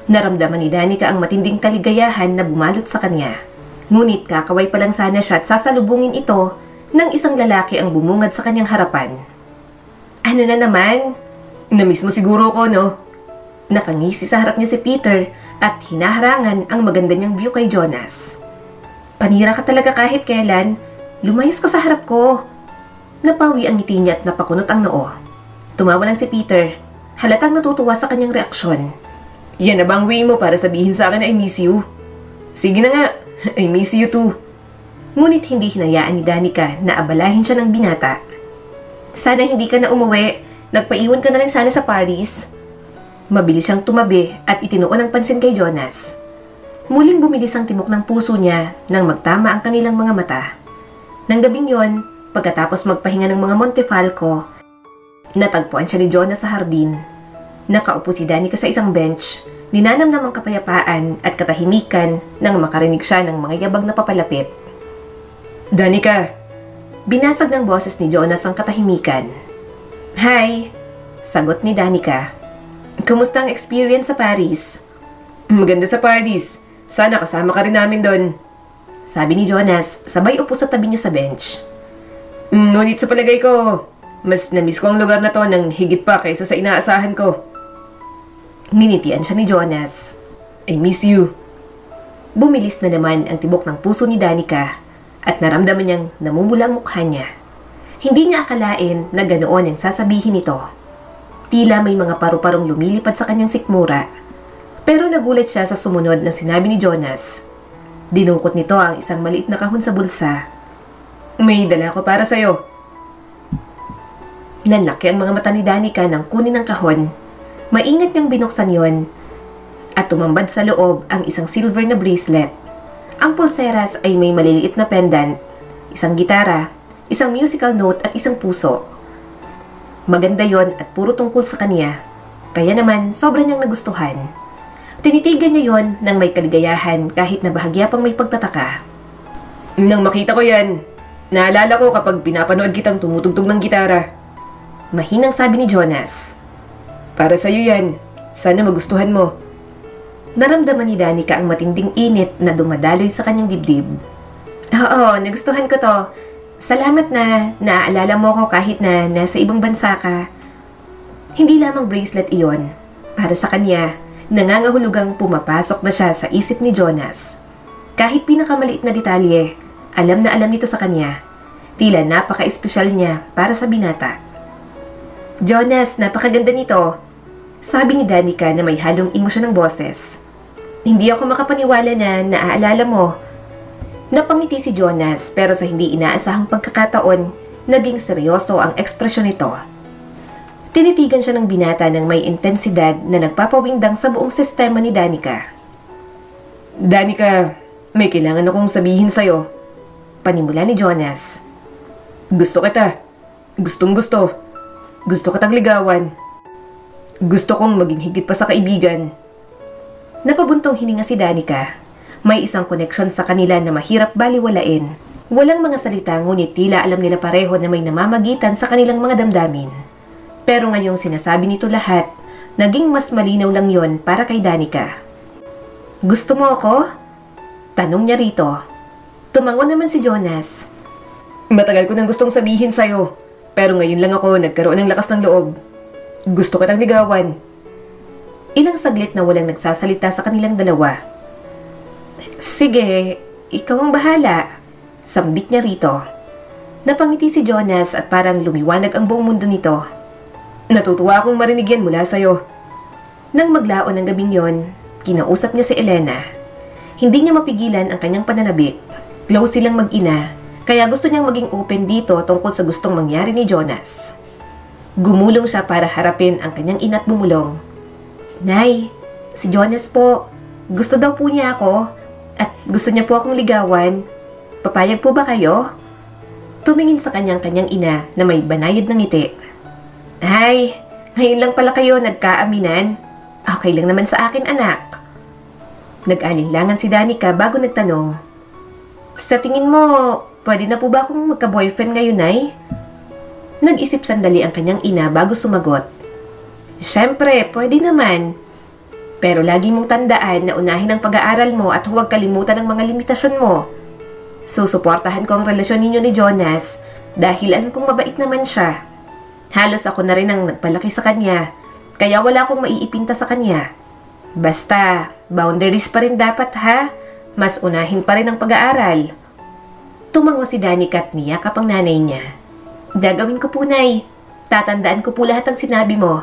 Naramdaman ni Danica ang matinding kaligayahan na bumalot sa kanya. Ngunit kakaway pa lang sana siya at sasalubungin ito nang isang lalaki ang bumungad sa kanyang harapan. Ano na naman? Namiss mo siguro ko, no? Nakangisi sa harap niya si Peter at hinaharangan ang maganda niyang view kay Jonas. Panira ka talaga kahit kailan. Lumayas ka sa harap ko. Napawi ang ngiti niya at napakunot ang noo. Tumawa lang si Peter. Halatang natutuwa sa kanyang reaksyon. Yan na bang way mo para sabihin sa akin na I miss you? Sige na nga, I miss you too. Ngunit hindi hinayaan ni Danica na abalahin siya ng binata. Sana hindi ka na umuwi. Nagpaiwan ka na lang sana sa Paris. Mabilis siyang tumabi at itinuon ang pansin kay Jonas. Muling bumilis ang timok ng puso niya nang magtama ang kanilang mga mata. Nang gabing yon, pagkatapos magpahinga ng mga Montefalco, natagpuan siya ni Jonas sa hardin. Nakaupo si Danica sa isang bench, ninanamnam ang kapayapaan at katahimikan nang makarinig siya ng mga yabag na papalapit. Danica! Binasag ng boses ni Jonas ang katahimikan. Hi! Sagot ni Danica. Kumusta ang experience sa Paris? Maganda sa Paris. Sana kasama ka rin namin doon. Sabi ni Jonas, sabay upo sa tabi niya sa bench. Ngunit sa palagay ko, mas namiss ko ang lugar na to ng higit pa kaysa sa inaasahan ko. Nginitian siya ni Jonas. I miss you. Bumilis na naman ang tibok ng puso ni Danica at naramdaman niyang namumula ang mukha niya. Hindi niya akalain na ganoon ang sasabihin nito. Tila may mga paru-parong lumilipad sa kanyang sikmura. Pero nagulat siya sa sumunod na sinabi ni Jonas. Dinungkot nito ang isang maliit na kahon sa bulsa. May dala ko para sa'yo. Nanlaki ang mga mata ni Danica nang kunin ang kahon. Maingat niyang binuksan yon at tumambad sa loob ang isang silver na bracelet. Ang pulseras ay may maliliit na pendant, isang gitara, isang musical note at isang puso. Maganda yon at puro tungkol sa kanya. Kaya naman sobra niyang nagustuhan. Tinitigan niya yon nang may kaligayahan kahit na bahagya pang may pagtataka. Nang makita ko yan, naalala ko kapag pinapanood kitang tumutugtog ng gitara. Mahinang sabi ni Jonas. Para sa'yo yan. Sana magustuhan mo. Naramdaman ni Danica ang matinding init na dumadaloy sa kanyang dibdib. Oo, nagustuhan ko to. Salamat na naaalala mo ko kahit na nasa ibang bansa ka. Hindi lamang bracelet iyon. Para sa kanya, nangangahulugang pumapasok na siya sa isip ni Jonas. Kahit pinakamaliit na detalye, alam na alam nito sa kanya. Tila napaka-espesyal niya para sa binata. Jonas, napakaganda nito. Sabi ni Danica na may halong emosyon ng boses. Hindi ako makapaniwala na naaalala mo. Napangiti si Jonas pero sa hindi inaasahang pagkakataon, naging seryoso ang ekspresyon nito. Tinitigan siya ng binata ng may intensidad na nagpapawindang sa buong sistema ni Danica. Danica, may kailangan akong sabihin sa'yo. Panimula ni Jonas. Gusto kita. Gustong gusto. Gusto kitang ligawan. Gusto kong maging higit pa sa kaibigan. Napabuntong hininga si Danica. May isang koneksyon sa kanila na mahirap baliwalain. Walang mga salita ngunit tila alam nila pareho na may namamagitan sa kanilang mga damdamin. Pero ngayong sinasabi nito lahat, naging mas malinaw lang yon para kay Danica. Gusto mo ako? Tanong niya rito. Tumango naman si Jonas. Matagal ko nang gustong sabihin sa'yo, pero ngayon lang ako nagkaroon ng lakas ng loob. Gusto ko nang ligawan. Ilang saglit na walang nagsasalita sa kanilang dalawa. Sige, ikaw ang bahala. Sambit niya rito. Napangiti si Jonas at parang lumiwanag ang buong mundo nito. Natutuwa akong marinig yan mula sa'yo. Nang maglaon ng gabing yon, kinausap niya si Elena. Hindi niya mapigilan ang kanyang pananabik. Close silang mag-ina, kaya gusto niyang maging open dito tungkol sa gustong mangyari ni Jonas. Gumulong siya para harapin ang kanyang ina at bumulong. Nay, si Jonas po. Gusto daw po niya ako at gusto niya po akong ligawan. Papayag po ba kayo? Tumingin sa kanyang ina na may banayad ng ngiti. Ay, ngayon lang pala kayo nagkaaminan. Okay lang naman sa akin, anak. Nag-alinlangan si Danica bago nagtanong. Sa tingin mo, pwede na po ba akong magka-boyfriend ngayon, Nay? Nag-isip sandali ang kanyang ina bago sumagot. Siyempre, pwede naman. Pero lagi mong tandaan na unahin ang pag-aaral mo at huwag kalimutan ang mga limitasyon mo. Susuportahan ko ang relasyon ninyo ni Jonas dahil alam kong mabait naman siya. Halos ako na rin ang nagpalaki sa kanya, kaya wala akong maiipinta sa kanya. Basta, boundaries pa rin dapat ha. Mas unahin pa rin ang pag-aaral. Tumango si Danica at niyakap ang nanay niya. Gagawin ko po, Nay. Tatandaan ko po lahat ng sinabi mo.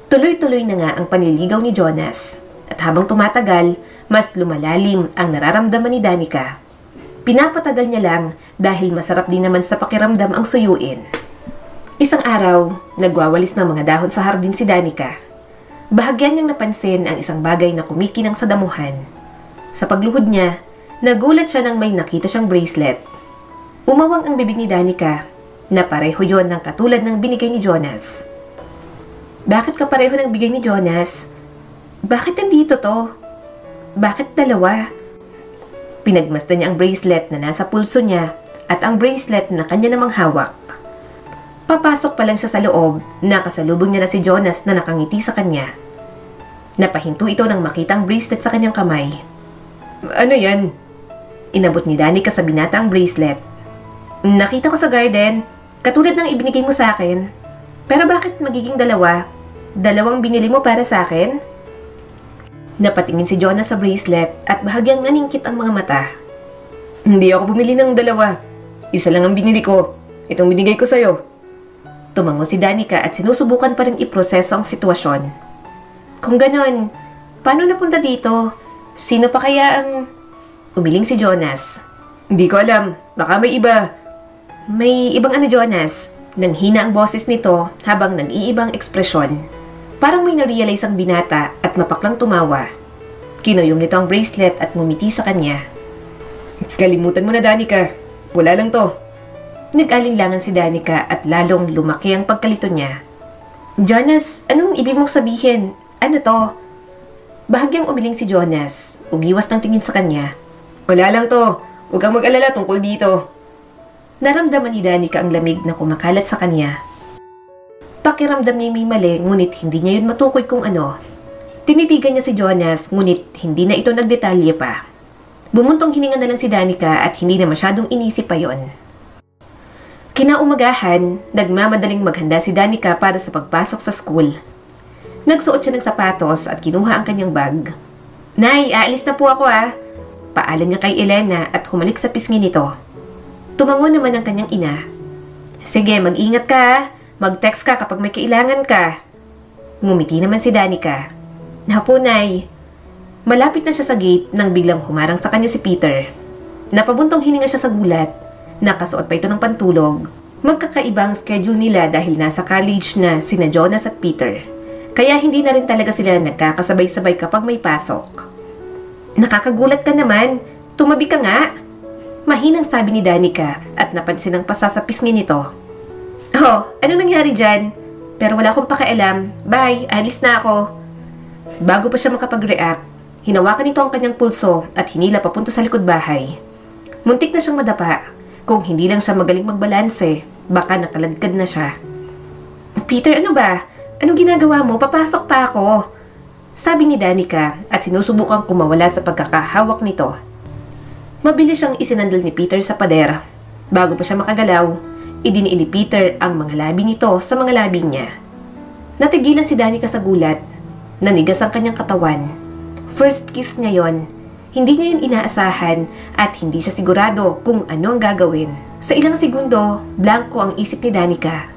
Tuloy-tuloy na nga ang panliligaw ni Jonas. At habang tumatagal, mas lumalalim ang nararamdaman ni Danica. Pinapatagal niya lang dahil masarap din naman sa pakiramdam ang suyuin. Isang araw, nagwawalis ng mga dahon sa hardin si Danica. Bahagyan niyang napansin ang isang bagay na kumikinang sa damuhan. Sa pagluhod niya, nagulat siya nang may nakita siyang bracelet. Umawang ang bibig ni Danica na pareho yon ng katulad ng binigay ni Jonas. Bakit ka pareho ng bigay ni Jonas? Bakit nandito to? Bakit dalawa? Pinagmasdan niya ang bracelet na nasa pulso niya at ang bracelet na kanya namang hawak. Papasok pa lang siya sa loob, nakasalubong niya na si Jonas na nakangiti sa kanya. Napahinto ito nang makita ang bracelet sa kanyang kamay. Ano yan? Inabot ni Danica sa binata ang bracelet. Nakita ko sa garden, katulad ng ibinigay mo sa akin. Pero bakit magiging dalawa? Dalawang binili mo para sa akin? Napatingin si Jonas sa bracelet at bahagyang naningkit ang mga mata. Hindi ako bumili ng dalawa. Isa lang ang binili ko. Itong binigay ko sa'yo. Tumango si Danica at sinusubukan pa rin iproseso ang sitwasyon. Kung ganon, paano napunta dito? Sino pa kaya ang... Umiling si Jonas. Hindi ko alam. Baka may iba. May ibang ano, Jonas? Nanghina ang boses nito habang nag-iibang ekspresyon. Parang may narealize ang binata at mapaklang tumawa. Kinuyom nito ang bracelet at ngumiti sa kanya. Kalimutan mo na, Danica. Wala lang to. Nag-alinlangan si Danica at lalong lumaki ang pagkalito niya. Jonas, anong ibig mong sabihin? Ano to? Bahagyang umiling si Jonas. Umiwas ng tingin sa kanya. Wala lang to. Huwag kang mag-alala tungkol dito. Naramdaman ni Danica ang lamig na kumakalat sa kanya. Pakiramdam niya may mali, ngunit hindi niya yun matukoy kung ano. Tinitigan niya si Jonas, ngunit hindi na ito nagdetalye pa. Bumuntong hininga na lang si Danica at hindi na masyadong inisip pa yon. Kinaumagahan, nagmamadaling maghanda si Danica para sa pagpasok sa school. Nagsuot siya ng sapatos at kinuha ang kanyang bag. Nay, aalis na po ako ah. Paalam niya kay Elena at humalik sa pisngi nito. Tumango naman ang kanyang ina. Sige, mag-ingat ka ah. Mag-text ka kapag may kailangan ka. Ngumiti naman si Danica. Napo, Nay. Malapit na siya sa gate nang biglang humarang sa kanya si Peter. Napabuntong hininga siya sa gulat. Nakasuot pa ito ng pantulog. Magkakaibang schedule nila dahil nasa college na sina Jonas at Peter. Kaya hindi na rin talaga sila nagkakasabay-sabay kapag may pasok. Nakakagulat ka naman. Tumabi ka nga. Mahinang sabi ni Danica at napansin ang pasa sa pisngi nito. Oh, anong nangyari dyan? pero wala akong pakialam. Bye, alis na ako. Bago pa siya makapag-react, hinawakan nito ang kanyang pulso at hinila papunta sa likod bahay. Muntik na siyang madapa. Kung hindi lang siya magaling magbalanse, baka nakaladkad na siya. Peter, ano ba? Anong ginagawa mo? Papasok pa ako. Sabi ni Danica at sinusubukang kumawala sa pagkakahawak nito. Mabilis siyang isinandal ni Peter sa pader. Bago pa siya makagalaw, idiniin ni Peter ang mga labi nito sa mga labi niya. Natigilan si Danica sa gulat. Nanigas ang kanyang katawan. First kiss niya yon. Hindi niya yun inaasahan at hindi siya sigurado kung ano ang gagawin. Sa ilang segundo, blanko ang isip ni Danica.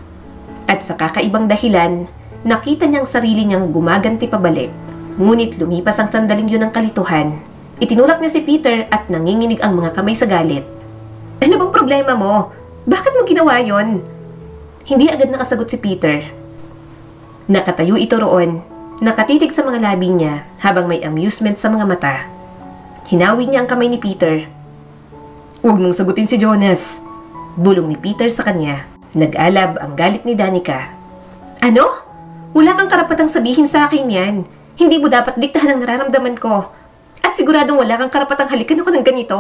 At sa kakaibang dahilan, nakita niyang sarili niyang gumaganti pabalik. Ngunit lumipas ang sandaling yun ng kalituhan. Itinulak niya si Peter at nanginginig ang mga kamay sa galit. Ano bang problema mo? Bakit mo ginawa yon? Hindi agad nakasagot si Peter. Nakatayo ito roon, nakatitig sa mga labi niya habang may amusement sa mga mata. Hinawi niya ang kamay ni Peter. Huwag mong sagutin si Jonas. Bulong ni Peter sa kanya. Nag-alab ang galit ni Danica. Ano? Wala kang karapatang sabihin sa akin yan. Hindi mo dapat diktahan ang nararamdaman ko. At siguradong wala kang karapatang halikan ako ng ganito.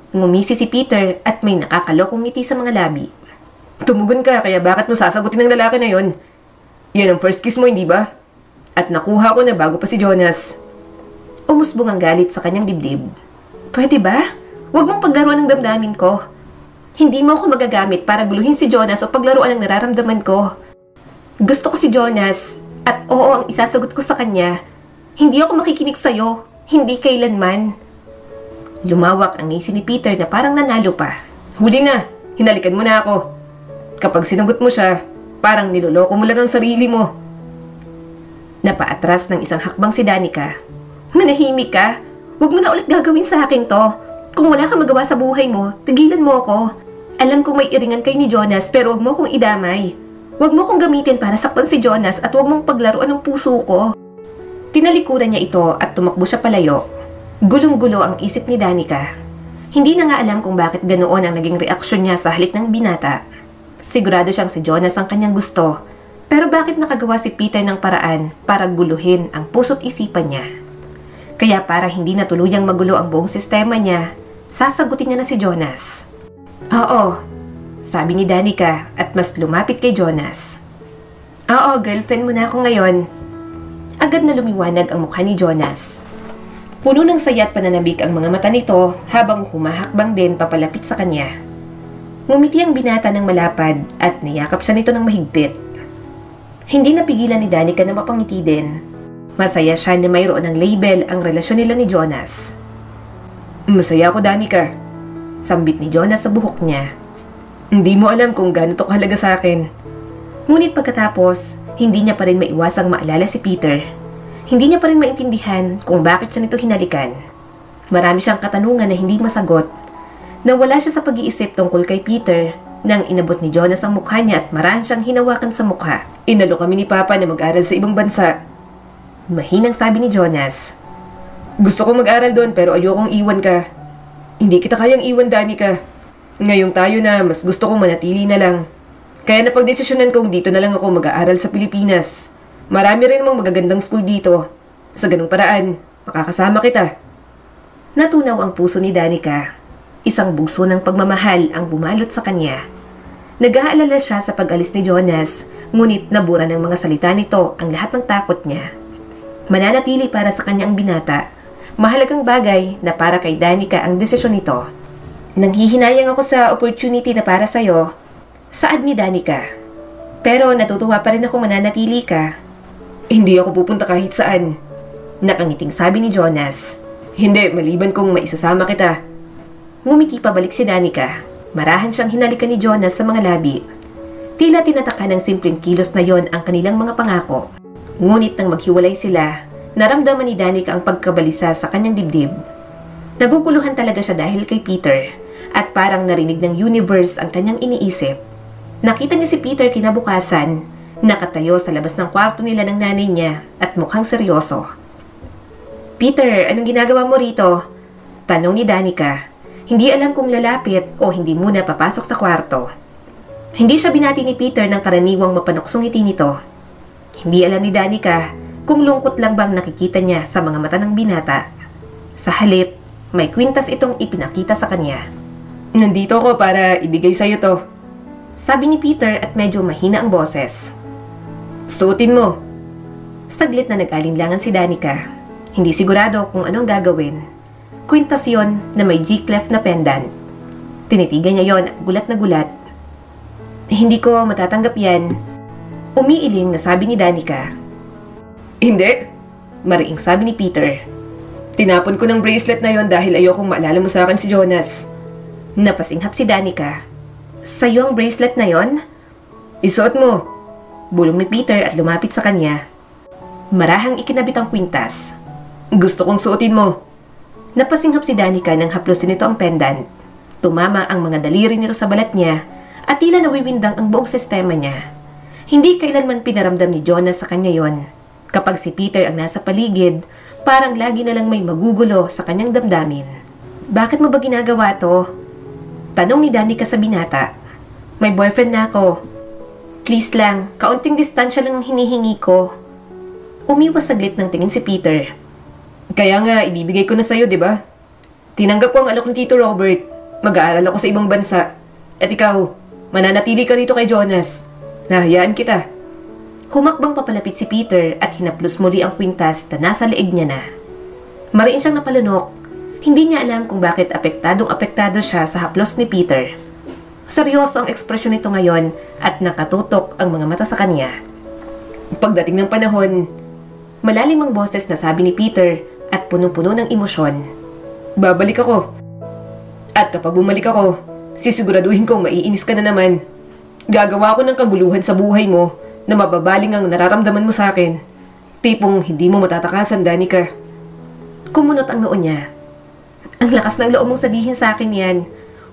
Ngumisi si Peter at may nakakalokong ngiti sa mga labi. Tumugon ka, kaya bakit mo sasagutin ng lalaki na yon? Yan ang first kiss mo, hindi ba? At nakuha ko na bago pa si Jonas. Umusbong ang galit sa kanyang dibdib. Pwede ba? Huwag mong paglaruan ng damdamin ko. Hindi mo ako magagamit para guluhin si Jonas o paglaruan ang nararamdaman ko. Gusto ko si Jonas at oo ang isasagot ko sa kanya. Hindi ako makikinig sa'yo. Hindi kailanman. Lumawak ang ngisi ni Peter na parang nanalo pa. Huli na, hinalikan mo na ako. Kapag sinagot mo siya, parang niloloko mo lang ang sarili mo. Napaatras ng isang hakbang si Danica. Manahimik ka. Huwag mo na ulit gagawin sa akin to. Kung wala ka magawa sa buhay mo, tigilan mo ako. Alam kong may iringan kay ni Jonas pero huwag mo kong idamay. Huwag mo kong gamitin para saktan si Jonas at huwag mong paglaruan ng puso ko. Tinalikuran niya ito at tumakbo siya palayo. Gulong-gulo ang isip ni Danica. Hindi na nga alam kung bakit ganoon ang naging reaksyon niya sa halik ng binata. Sigurado siyang si Jonas ang kanyang gusto. Pero bakit nakagawa si Peter ng paraan para guluhin ang puso't isipan niya? Kaya para hindi na tuluyang magulo ang buong sistema niya, sasagutin niya na si Jonas. Oo, sabi ni Danica at mas lumapit kay Jonas. Oo, girlfriend mo na ako ngayon. Agad na lumiwanag ang mukha ni Jonas. Puno ng saya at pananabik ang mga mata nito habang humahakbang din papalapit sa kanya. Ngumiti ang binata ng malapad at niyakap siya nito ng mahigpit. Hindi napigilan ni Danica na mapangiti din. Masaya siya na mayroon ng label ang relasyon nila ni Jonas. Masaya ako, Danica. Sambit ni Jonas sa buhok niya. Hindi mo alam kung gaano to kahalaga sa akin. Ngunit pagkatapos, hindi niya pa rin maiwasang maalala si Peter. Hindi niya pa rin maintindihan kung bakit siya nito hinalikan. Marami siyang katanungan na hindi masagot. Nawala siya sa pag-iisip tungkol kay Peter nang inabot ni Jonas ang mukha niya at marahan siyang hinawakan sa mukha. Inalo kami ni Papa na mag-aral sa ibang bansa. Mahinang sabi ni Jonas. Gusto ko mag-aral doon pero ayokong iwan ka. Hindi kita kayang iwan, Danica. Ngayong tayo na, mas gusto kong manatili na lang. Kaya napagdesisyonan kong dito na lang ako mag-aaral sa Pilipinas. Marami rin namang magagandang school dito. Sa ganung paraan, makakasama kita. Natunaw ang puso ni Danica. Isang bugso ng pagmamahal ang bumalot sa kanya. Nag-aalala siya sa pag-alis ni Jonas, ngunit nabura ng mga salita nito ang lahat ng takot niya. Mananatili para sa kanya ang binata. Mahalagang bagay na para kay Danica ang desisyon nito. Nanghihinayang ako sa opportunity na para sa'yo, saad ni Danica. Pero natutuwa pa rin ako mananatili ka. Hindi ako pupunta kahit saan. Nakangiting sabi ni Jonas. Hindi, maliban kung maisasama kita. Ngumiti pabalik si Danica. Marahan siyang hinalikan ni Jonas sa mga labi. Tila tinataka ng simpleng kilos na yon ang kanilang mga pangako. Ngunit nang maghiwalay sila, naramdaman ni Danica ang pagkabalisa sa kanyang dibdib. Naguguluhan talaga siya dahil kay Peter at parang narinig ng universe ang kanyang iniisip. Nakita niya si Peter kinabukasan, nakatayo sa labas ng kwarto nila ng nanay niya at mukhang seryoso. Peter, anong ginagawa mo rito? Tanong ni Danica. Hindi alam kung lalapit o hindi muna papasok sa kwarto. Hindi siya binati ni Peter ng karaniwang mapanuksong ngiti nito. Hindi alam ni Danica kung lungkot lang bang nakikita niya sa mga mata ng binata. Sa halip, may kwintas itong ipinakita sa kanya. Nandito ko para ibigay sa'yo to, sabi ni Peter at medyo mahina ang boses. Suotin mo. Saglit na nag-alinlangan si Danica. Hindi sigurado kung anong gagawin. Kwintas yon na may G-clef na pendant. Tinitigan niya yon at gulat na gulat. Hindi ko matatanggap yan. Umiiling na sabi ni Danica. Hindi, mariing sabi ni Peter. Tinapon ko ng bracelet na yon dahil ayokong maalala mo sa akin si Jonas. Napasinghap si Danica. Sa'yo ang bracelet na yon? Isuot mo, bulong ni Peter at lumapit sa kanya. Marahang ikinabit ang kwintas. Gusto kong suotin mo. Napasinghap si Danica nang haplusin nito ang pendant. Tumama ang mga daliri nito sa balat niya at tila nawiwindang ang buong sistema niya. Hindi kailanman pinaramdam ni Jonas sa kanya yon. Kapag si Peter ang nasa paligid, parang lagi na lang may magugulo sa kanyang damdamin. Bakit mo ba ginagawa to? Tanong ni Danica sa binata. May boyfriend na ako. Please lang, kaunting distansya lang ang hinihingi ko. Umiwas saglit ng tingin si Peter. Kaya nga, ibibigay ko na sa'yo, di ba? Tinanggap ko ang alok ni Tito Robert. Mag-aaral ako sa ibang bansa. At ikaw, mananatili ka rito kay Jonas. Nahayaan kita. Humakbang papalapit si Peter at hinaplos muli ang kwintas na nasa leeg niya na. Mariin siyang napalunok. Hindi niya alam kung bakit apektado siya sa haplos ni Peter. Seryoso ang ekspresyon nito ngayon at nakatutok ang mga mata sa kanya. Pagdating ng panahon, malalim ang boses na sabi ni Peter at punong-puno ng emosyon. Babalik ako. At kapag bumalik ako, sisiguraduhin kong maiinis ka na naman. Gagawa ko ng kaguluhan sa buhay mo na mababaling ang nararamdaman mo sa akin. Tipong hindi mo matatakasan, Danica. Kumunot ang noo niya. Ang lakas ng loob mong sabihin sa akin yan.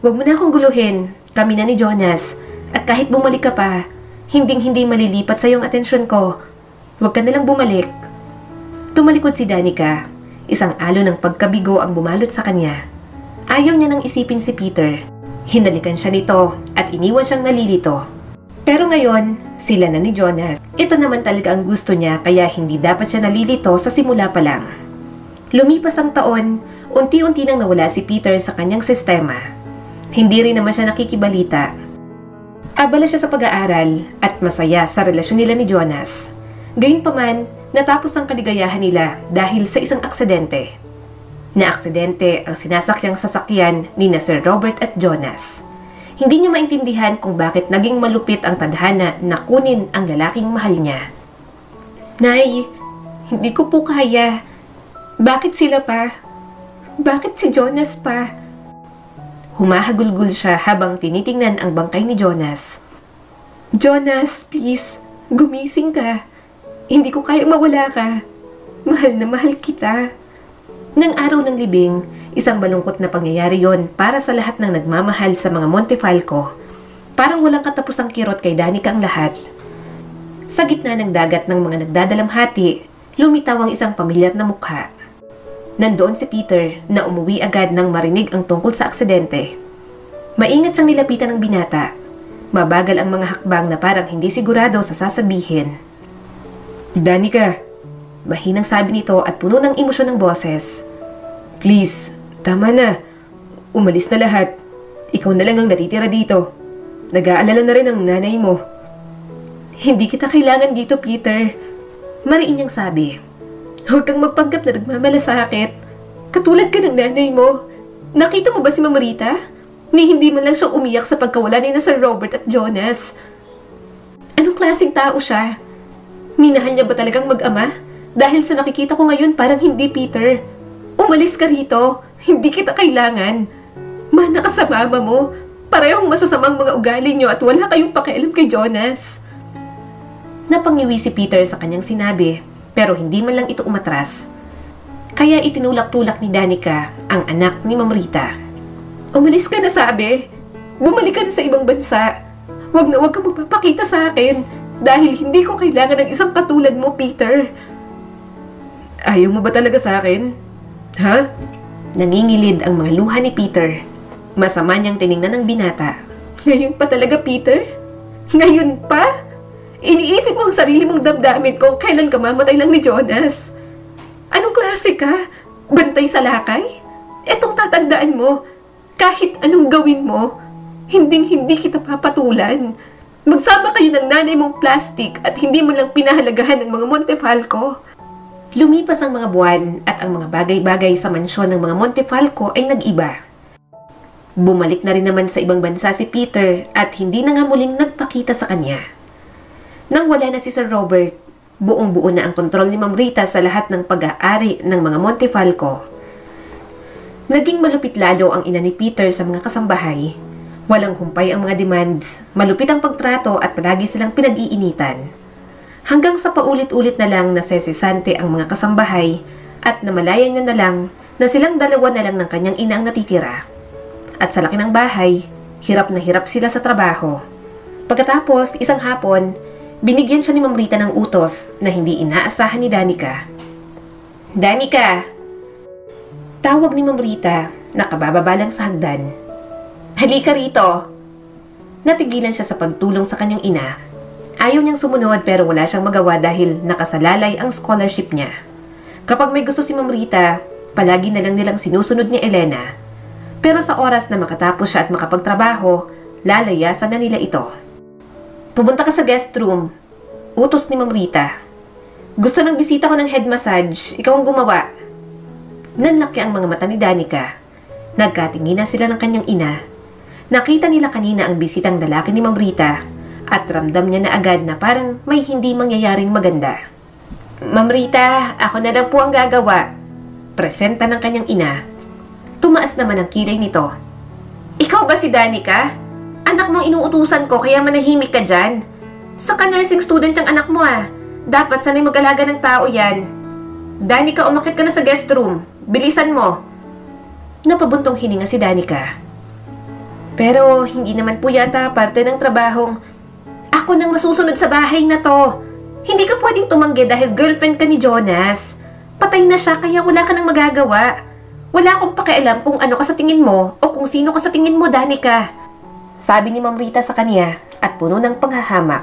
Huwag mo na akong guluhin. Kami na ni Jonas. At kahit bumalik ka pa, hinding-hindi malilipat sa iyong atensyon ko. Huwag ka nalang bumalik. Tumalikod si Danica. Isang alo ng pagkabigo ang bumalot sa kanya. Ayaw niya nang isipin si Peter. Hinalikan siya nito at iniwan siyang nalilito. Pero ngayon, sila na ni Jonas. Ito naman talaga ang gusto niya kaya hindi dapat siya nalilito sa simula pa lang. Lumipas ang taon, unti-unti nang nawala si Peter sa kanyang sistema. Hindi rin naman siya nakikibalita. Abala siya sa pag-aaral at masaya sa relasyon nila ni Jonas. Gayunpaman, natapos ang kaligayahan nila dahil sa isang aksidente. Na-aksidente ang sinasakyang sasakyan ni na Sir Robert at Jonas. Hindi niya maintindihan kung bakit naging malupit ang tadhana na kunin ang lalaking mahal niya. Nay, hindi ko po kaya. Bakit sila pa? Bakit si Jonas pa? Humahagulgul siya habang tinitingnan ang bangkay ni Jonas. Jonas, please, gumising ka. Hindi ko kayang mawala ka. Mahal na mahal kita. Nang araw ng libing, isang malungkot na pangyayari yon para sa lahat ng nagmamahal sa mga Montefalco. Parang walang katapusang kirot kay Danica ang lahat. Sa gitna ng dagat ng mga nagdadalamhati, lumitaw ang isang pamilyar na mukha. Nandoon si Peter na umuwi agad nang marinig ang tungkol sa aksidente. Maingat siyang nilapitan ng binata. Mabagal ang mga hakbang na parang hindi sigurado sa sasabihin. Danica, mahinang sabi nito at puno ng emosyon ng boses. Please, tama na. Umalis na lahat. Ikaw na lang ang natitira dito. Nag-aalala na rin ang nanay mo. Hindi kita kailangan dito, Peter. Mariin niyang sabi. Huwag kang magpanggap na nagmamalasakit. Katulad ka ng nanay mo. Nakita mo ba si Mama Rita? Ni hindi man lang siya umiyak sa pagkawala ni na Sir Robert at Jonas. Anong klaseng tao siya? Minahal niya ba talagang mag-ama? Dahil sa nakikita ko ngayon parang hindi, Peter. Umalis ka rito. Hindi kita kailangan. Mana ka sa mama mo. Parehong masasamang mga ugali niyo at wala kayong pakialam kay Jonas. Napangiwi si Peter sa kanyang sinabi, pero hindi man lang ito umatras. Kaya itinulak-tulak ni Danica ang anak ni Ma'am Rita. Umalis ka na, sabi. Bumalik ka na sa ibang bansa. Huwag kang magpapakita sa akin dahil hindi ko kailangan ng isang katulad mo, Peter. Ayaw mo ba talaga sa akin? Ha? Nangingilid ang mga luha ni Peter. Masama niyang tiningnan ng binata. Ngayon pa talaga, Peter? Ngayon pa? Iniisip mo ang sarili mong damdamin kung kailan ka mamatay lang ni Jonas. Anong klase ka? Bantay sa lakay? Etong tatandaan mo, kahit anong gawin mo, hinding-hindi kita papatulan. Magsama kayo ng nanay mong plastic at hindi mo lang pinahalagahan ng mga Montefalco. Lumipas ang mga buwan at ang mga bagay-bagay sa mansyon ng mga Montefalco ay nag-iba. Bumalik na rin naman sa ibang bansa si Peter at hindi na nga muling nagpakita sa kanya. Nang wala na si Sir Robert, buong-buo na ang kontrol ni Ma'am Rita sa lahat ng pag-aari ng mga Montefalco. Naging malupit lalo ang ina ni Peter sa mga kasambahay. Walang humpay ang mga demands, malupit ang pagtrato at palagi silang pinag-iinitan. Hanggang sa paulit-ulit na lang nasesesante ang mga kasambahay at namalayan niya na lang na silang dalawa na lang ng kanyang ina ang natitira. At sa laki ng bahay, hirap na hirap sila sa trabaho. Pagkatapos, isang hapon, binigyan siya ni Ma'am Rita ng utos na hindi inaasahan ni Danica. Danica! Tawag ni Ma'am Rita, nakabababa lang sa hagdan. Halika rito! Natigilan siya sa pagtulong sa kanyang ina. Ayaw niyang sumunod pero wala siyang magawa dahil nakasalalay ang scholarship niya. Kapag may gusto si Ma'am Rita, palagi na lang nilang sinusunod ni Elena. Pero sa oras na makatapos siya at makapagtrabaho, lalayasan na nila ito. Pumunta ka sa guest room. Utos ni Ma'am Rita. Gusto ng bisita ko ng head massage. Ikaw ang gumawa. Nanlaki ang mga mata ni Danica. Nagkatinginan sila ng kanyang ina. Nakita nila kanina ang bisitang lalaki ni Ma'am Rita at ramdam niya na agad na parang may hindi mangyayaring maganda. Ma'am Rita, ako na lang po ang gagawa. Presenta ng kanyang ina. Tumaas naman ang kilay nito. Ikaw ba si Danica? Anak mong inuutusan ko kaya manahimik ka dyan. Saka nursing student yung anak mo ah. Dapat sanay mag-alaga ng tao yan. Danica, umakit ka na sa guest room. Bilisan mo. Napabuntong hininga si Danica. Pero hindi naman po yata parte ng trabahong ako nang masusunod sa bahay na to. Hindi ka pwedeng tumanggi dahil girlfriend ka ni Jonas. Patay na siya kaya wala ka nang magagawa. Wala akong pakialam kung ano ka sa tingin mo o kung sino ka sa tingin mo, Danica. Sabi ni Ma'am Rita sa kanya at puno ng panghahamak.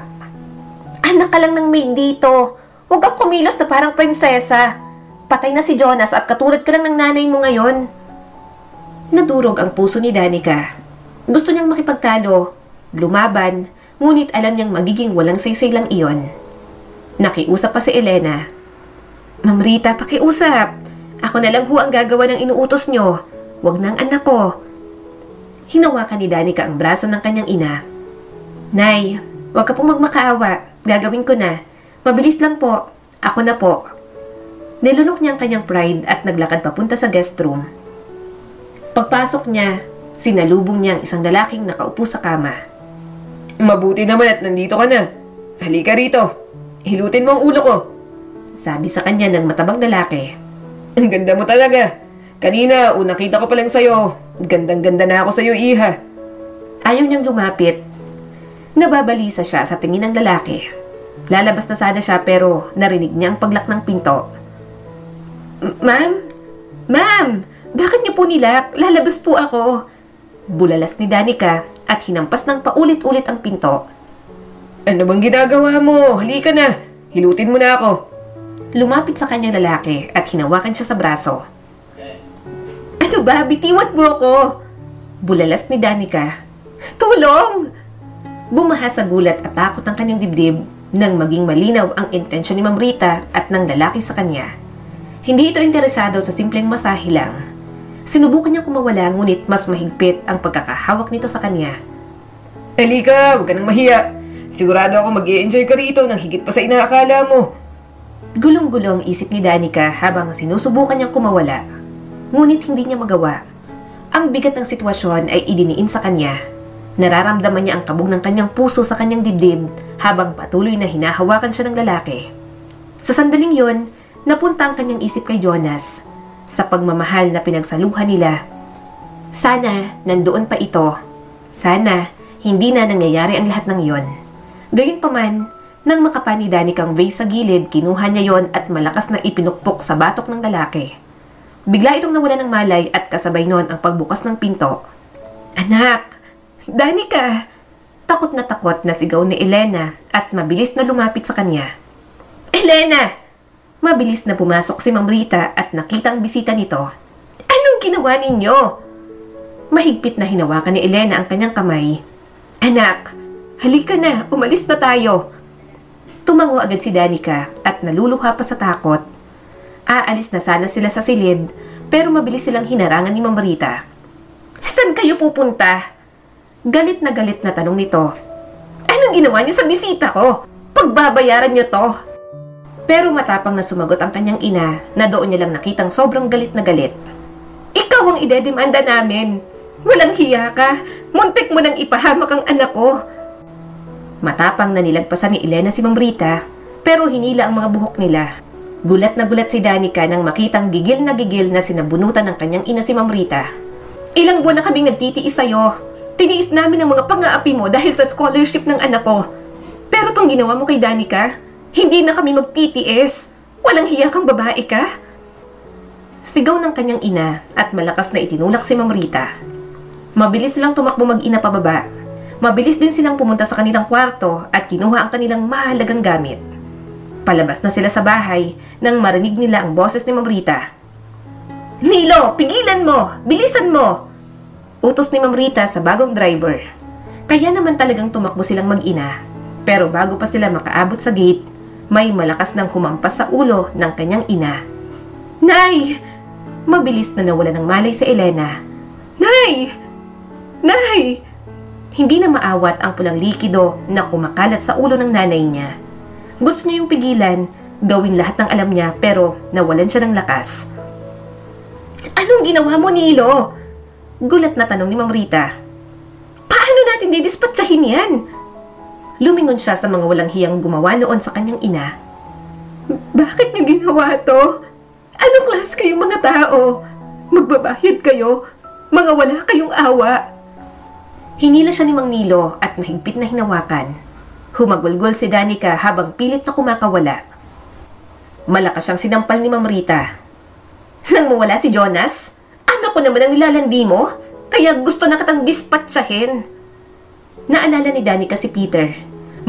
Anak ka lang ng maid dito. Huwag kang kumilos na parang prinsesa. Patay na si Jonas at katulad ka lang ng nanay mo ngayon. Nadurog ang puso ni Danica. Gusto niyang makipagtalo, lumaban, ngunit alam niyang magiging walang saysay lang iyon. Nakiusap pa si Elena. Ma'am Rita, pakiusap. Ako na lang ho ang gagawa ng inuutos niyo. Huwag nang anak ko. Hinawakan ni Danica ang braso ng kanyang ina. Nay, huwag ka pong magmakaawa. Gagawin ko na. Mabilis lang po. Ako na po. Nilunok niya ang kanyang pride at naglakad papunta sa guest room. Pagpasok niya, sinalubong niya ang isang lalaking nakaupo sa kama. Mabuti naman at nandito ka na. Halika rito. Hilutin mo ang ulo ko. Sabi sa kanya ng matabang lalaki. Ang ganda mo talaga. Kanina, unang kita ko pa lang sa'yo. Gandang-ganda na ako sa'yo, iha. Ayaw niyang lumapit. Nababalisa siya sa tingin ng lalaki. Lalabas na sana siya pero narinig niya ang paglak ng pinto. Ma'am? Ma'am! Bakit niyo po nilak? Lalabas po ako. Bulalas ni Danica at hinampas ng paulit-ulit ang pinto. Ano bang ginagawa mo? Halika na. Hilutin mo na ako. Lumapit sa kanyang lalaki at hinawakan siya sa braso. Ano ba? Bitiwan mo ako. Bulalas ni Danica. Tulong! Bumaha sa gulat at takot ang kanyang dibdib nang maging malinaw ang intensyon ni Ma'am Rita at ng lalaki sa kanya. Hindi ito interesado sa simpleng masahe lang. Sinubukan niyang kumawala ngunit mas mahigpit ang pagkakahawak nito sa kanya. Halika, huwag ka nang mahiya. Sigurado ako mag-i-enjoy ka rito nang higit pa sa inaakala mo. Gulong-gulong isip ni Danica habang sinusubukan niyang kumawala. Ngunit hindi niya magawa. Ang bigat ng sitwasyon ay idiniin sa kanya. Nararamdaman niya ang kabog ng kanyang puso sa kanyang dibdib habang patuloy na hinahawakan siya ng lalaki. Sa sandaling yon, napunta ang kanyang isip kay Jonas sa pagmamahal na pinagsaluhan nila. Sana nandoon pa ito. Sana hindi na nangyayari ang lahat ng yon. Gayunpaman, nang makapa ni Danica ang vase sa gilid, kinuha niya yon at malakas na ipinukpok sa batok ng lalaki. Bigla itong nawala ng malay at kasabay nun ang pagbukas ng pinto. Anak! Danica! Takot na sigaw ni Elena at mabilis na lumapit sa kanya. Elena! Mabilis na pumasok si Ma'am Rita at nakita ang bisita nito. Anong ginawa ninyo? Mahigpit na hinawakan ni Elena ang kanyang kamay. Anak, halika na, umalis na tayo. Tumango agad si Danica at naluluha pa sa takot. Aalis na sana sila sa silid pero mabilis silang hinarangan ni Ma'am Rita. Saan kayo pupunta? Galit na tanong nito. Anong ginawa niyo sa bisita ko? Pagbabayaran niyo to. Pero matapang na sumagot ang kanyang ina na doon niya lang nakitang sobrang galit na galit. Ikaw ang idedemanda namin. Walang hiya ka. Muntik mo nang ipahamak ang anak ko. Matapang na nilagpasan ni Elena si Ma'am Rita pero hinila ang mga buhok nila. Gulat na gulat si Danica nang makitang gigil na sinabunutan ng kanyang ina si Ma'am Rita. Ilang buwan na kaming nagtitiis sa'yo. Tiniis namin ang mga pang-aapi mo dahil sa scholarship ng anak ko. Pero tong ginawa mo kay Danica, hindi na kami magtitiis. Walang hiya kang babae ka. Sigaw ng kanyang ina at malakas na itinulak si Ma'am Rita. Mabilis silang tumakbo mag-ina pababa. Mabilis din silang pumunta sa kanilang kwarto at kinuha ang kanilang mahalagang gamit. Palabas na sila sa bahay nang marinig nila ang boses ni Ma'am Rita. Nilo, pigilan mo! Bilisan mo! Utos ni Ma'am Rita sa bagong driver. Kaya naman talagang tumakbo silang mag-ina. Pero bago pa sila makaabot sa gate, may malakas nang humampas sa ulo ng kanyang ina. Nay! Mabilis na nawala ng malay si Elena. Nay! Nay! Hindi na maawat ang pulang likido na kumakalat sa ulo ng nanay niya. Gusto niya yung pigilan, gawin lahat ng alam niya pero nawalan siya ng lakas. Anong ginawa mo, Nilo? Gulat na tanong ni Ma'am Rita. Paano natin didispatsahin yan? Lumingon siya sa mga walang hiyang gumawa noon sa kanyang ina. Bakit niyo ginawa to? Anong klase kayong mga tao? Magbabayad kayo? Mga wala kayong awa. Hinila siya ni Mang Nilo at mahigpit na hinawakan. Humagulgol si Danica habang pilit na kumakawala. Malakas siyang sinampal ni Ma'am Rita. Nang mawala si Jonas, anak ko naman ang nilalandi mo, kaya gusto na kitang dispatsahin. Naalala ni Danica si Peter.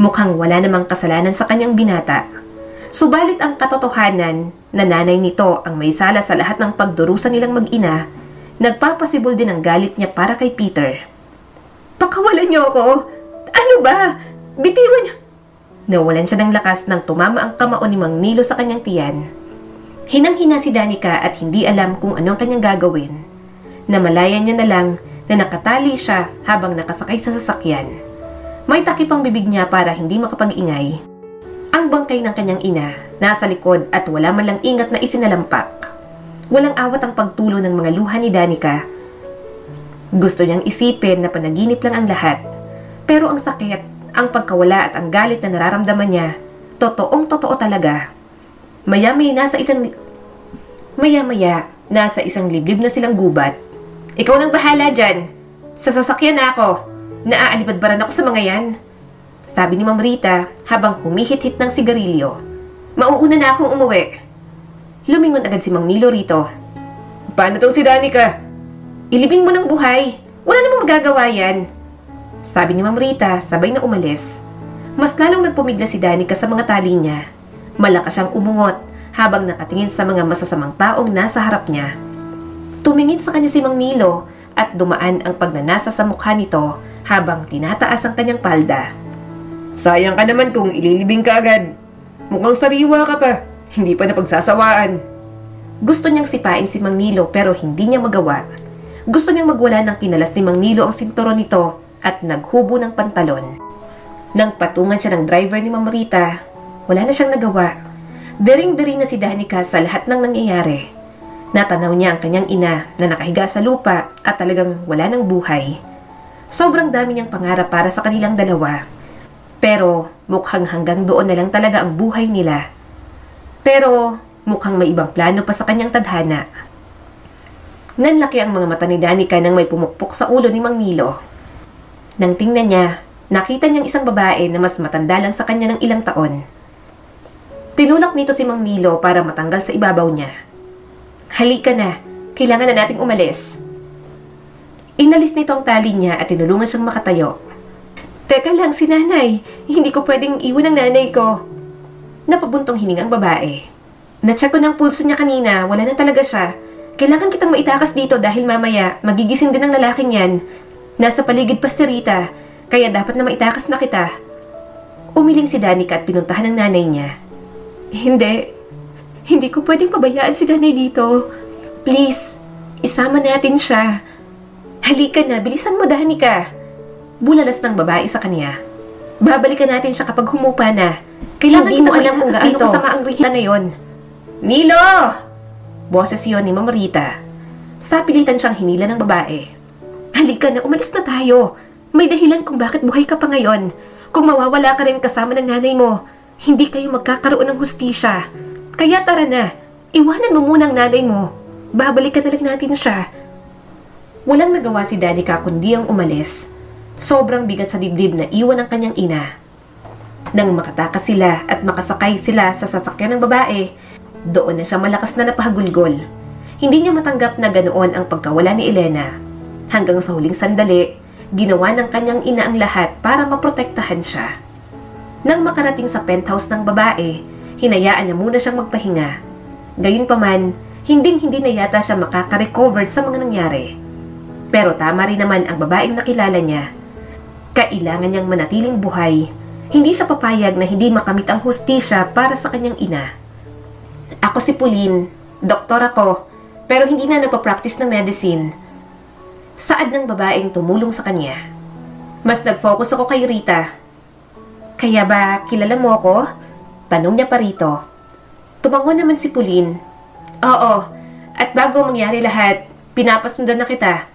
Mukhang wala namang kasalanan sa kanyang binata. Subalit ang katotohanan na nanay nito ang may sala sa lahat ng pagdurusa nilang mag-ina, nagpapasibol din ang galit niya para kay Peter. Pakawalan niyo ako! Ano ba? Bitiwan niyo! Nawalan siya ng lakas nang tumama ang kamao ni Mang Nilo sa kanyang tiyan. Hinang-hina si Danica at hindi alam kung anong kanyang gagawin. Namalayan niya na lang na nakatali siya habang nakasakay sa sasakyan. May takip ang bibig niya para hindi makapag-ingay. Ang bangkay ng kanyang ina nasa likod at wala man lang ingat na isinalampak. Walang awat ang pagtulo ng mga luha ni Danica. Gusto niyang isipin na panaginip lang ang lahat. Pero ang sakit, ang pagkawala at ang galit na nararamdaman niya, totoong-totoo talaga. Maya-maya nasa isang liblib na silang gubat. Ikaw nang bahala dyan. Sa sasakyan na ako. Naaalibadbaran ako sa mga yan. Sabi ni Ma'am Rita habang humihit-hit ng sigarilyo. Mauuna na akong umuwi. Lumingon agad si Mang Nilo rito. Paano tong si Danica? Ilibing mo ng buhay. Wala namang magagawa yan. Sabi ni Ma'am Rita sabay na umalis. Mas lalong nagpumigla si Danica sa mga tali niya. Malakas siyang umungot habang nakatingin sa mga masasamang taong nasa harap niya. Tumingin sa kanya si Mang Nilo at dumaan ang pagnanasa sa mukha nito habang tinataas ang kanyang palda. Sayang ka naman kung ililibing ka agad. Mukhang sariwa ka pa, hindi pa napagsasawaan. Gusto niyang sipain si Mang Nilo pero hindi niya magawa. Gusto niyang magwala ng kinalas ni Mang Nilo ang sinturon nito at naghubo ng pantalon. Nang patungan siya ng driver ni Ma'am Rita, wala na siyang nagawa. Dering-dering na si Danica sa lahat ng nangyayari. Natanaw niya ang kanyang ina na nakahiga sa lupa at talagang wala ng buhay. Sobrang dami niyang pangarap para sa kanilang dalawa. Pero mukhang hanggang doon na lang talaga ang buhay nila. Pero mukhang may ibang plano pa sa kanyang tadhana. Nanlaki ang mga mata ni Danica nang may pumukpok sa ulo ni Mang Nilo. Nang tingnan niya, nakita niyang isang babae na mas matanda lang sa kanya ng ilang taon. Tinulak nito si Mang Nilo para matanggal sa ibabaw niya. Halika na, kailangan na nating umalis. Inalis nito ang tali niya at tinulungan siyang makatayo. Teka lang, si nanay. Hindi ko pwedeng iwan ang nanay ko. Napabuntong hiningang babae. Nacheck ko ng pulso niya kanina, wala na talaga siya. Kailangan kitang maitakas dito dahil mamaya magigising din ang lalaking yan. Nasa paligid pa si Rita, kaya dapat na maitakas na kita. Umiling si Danica at pinuntahan ng nanay niya. Hindi ko pwedeng pabayaan si nanay dito. Please, isama natin siya. Halika na, bilisan mo Danica. Bulalas ng babae sa kanya. Babalikan natin siya kapag humupa na. Kailangan hindi mo alam kung gaano kasama ang Rita na yon. Nilo! Boses yun ni Mama Rita. Sapilitan siyang hinila ng babae. Halika na, umalis na tayo. May dahilan kung bakit buhay ka pa ngayon. Kung mawawala ka rin kasama ng nanay mo, hindi kayo magkakaroon ng hustisya. Kaya tara na, iwanan mo muna ang nanay mo. Babalikan na lang natin siya. Walang nagawa si Danica kundi ang umalis. Sobrang bigat sa dibdib na iwan ang kanyang ina. Nang makatakas sila at makasakay sila sa sasakyan ng babae, doon na siya malakas na napahagulgol. Hindi niya matanggap na ganoon ang pagkawala ni Elena. Hanggang sa huling sandali, ginawa ng kanyang ina ang lahat para maprotektahan siya. Nang makarating sa penthouse ng babae, hinayaan niya muna siyang magpahinga. Gayunpaman, hinding-hindi na yata siya makaka-recover sa mga nangyari. Pero tama rin naman ang babaeng nakilala niya. Kailangan niyang manatiling buhay. Hindi siya papayag na hindi makamit ang hustisya para sa kanyang ina. Ako si Pauline, doktor ako, pero hindi na nagpa-practice ng medicine. Saad ng babaeng tumulong sa kanya. Mas nag-focus ako kay Rita. Kaya ba kilala mo ako? Tanong niya pa rito. Tumango naman si Pauline. Oo, at bago mangyari lahat, pinapasundan na kita.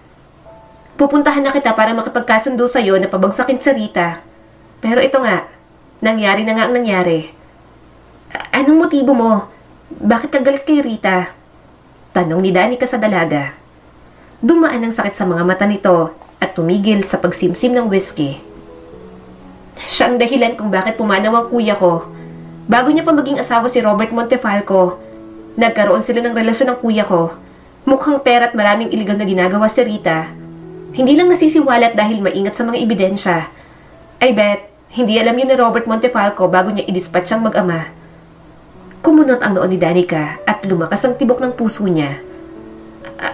Pupuntahan na kita para makipagkasundo sa'yo na pabagsakin si Rita. Pero ito nga, nangyari na nga ang nangyari. Anong motibo mo? Bakit ka galit kay Rita? Tanong ni Danica sa dalaga. Dumaan ang sakit sa mga mata nito at tumigil sa pagsimsim ng whiskey. Siya ang dahilan kung bakit pumanaw ang kuya ko. Bago niya pa maging asawa si Robert Montefalco, nagkaroon sila ng relasyon ng kuya ko. Mukhang pera at maraming iligal na ginagawa si Rita. Hindi lang nasisiwalat dahil maingat sa mga ebidensya. I bet, hindi alam yun ni Robert Montefalco bago niya i-dispatch ang mag-ama. Kumunot ang noon ni Danica at lumakas ang tibok ng puso niya.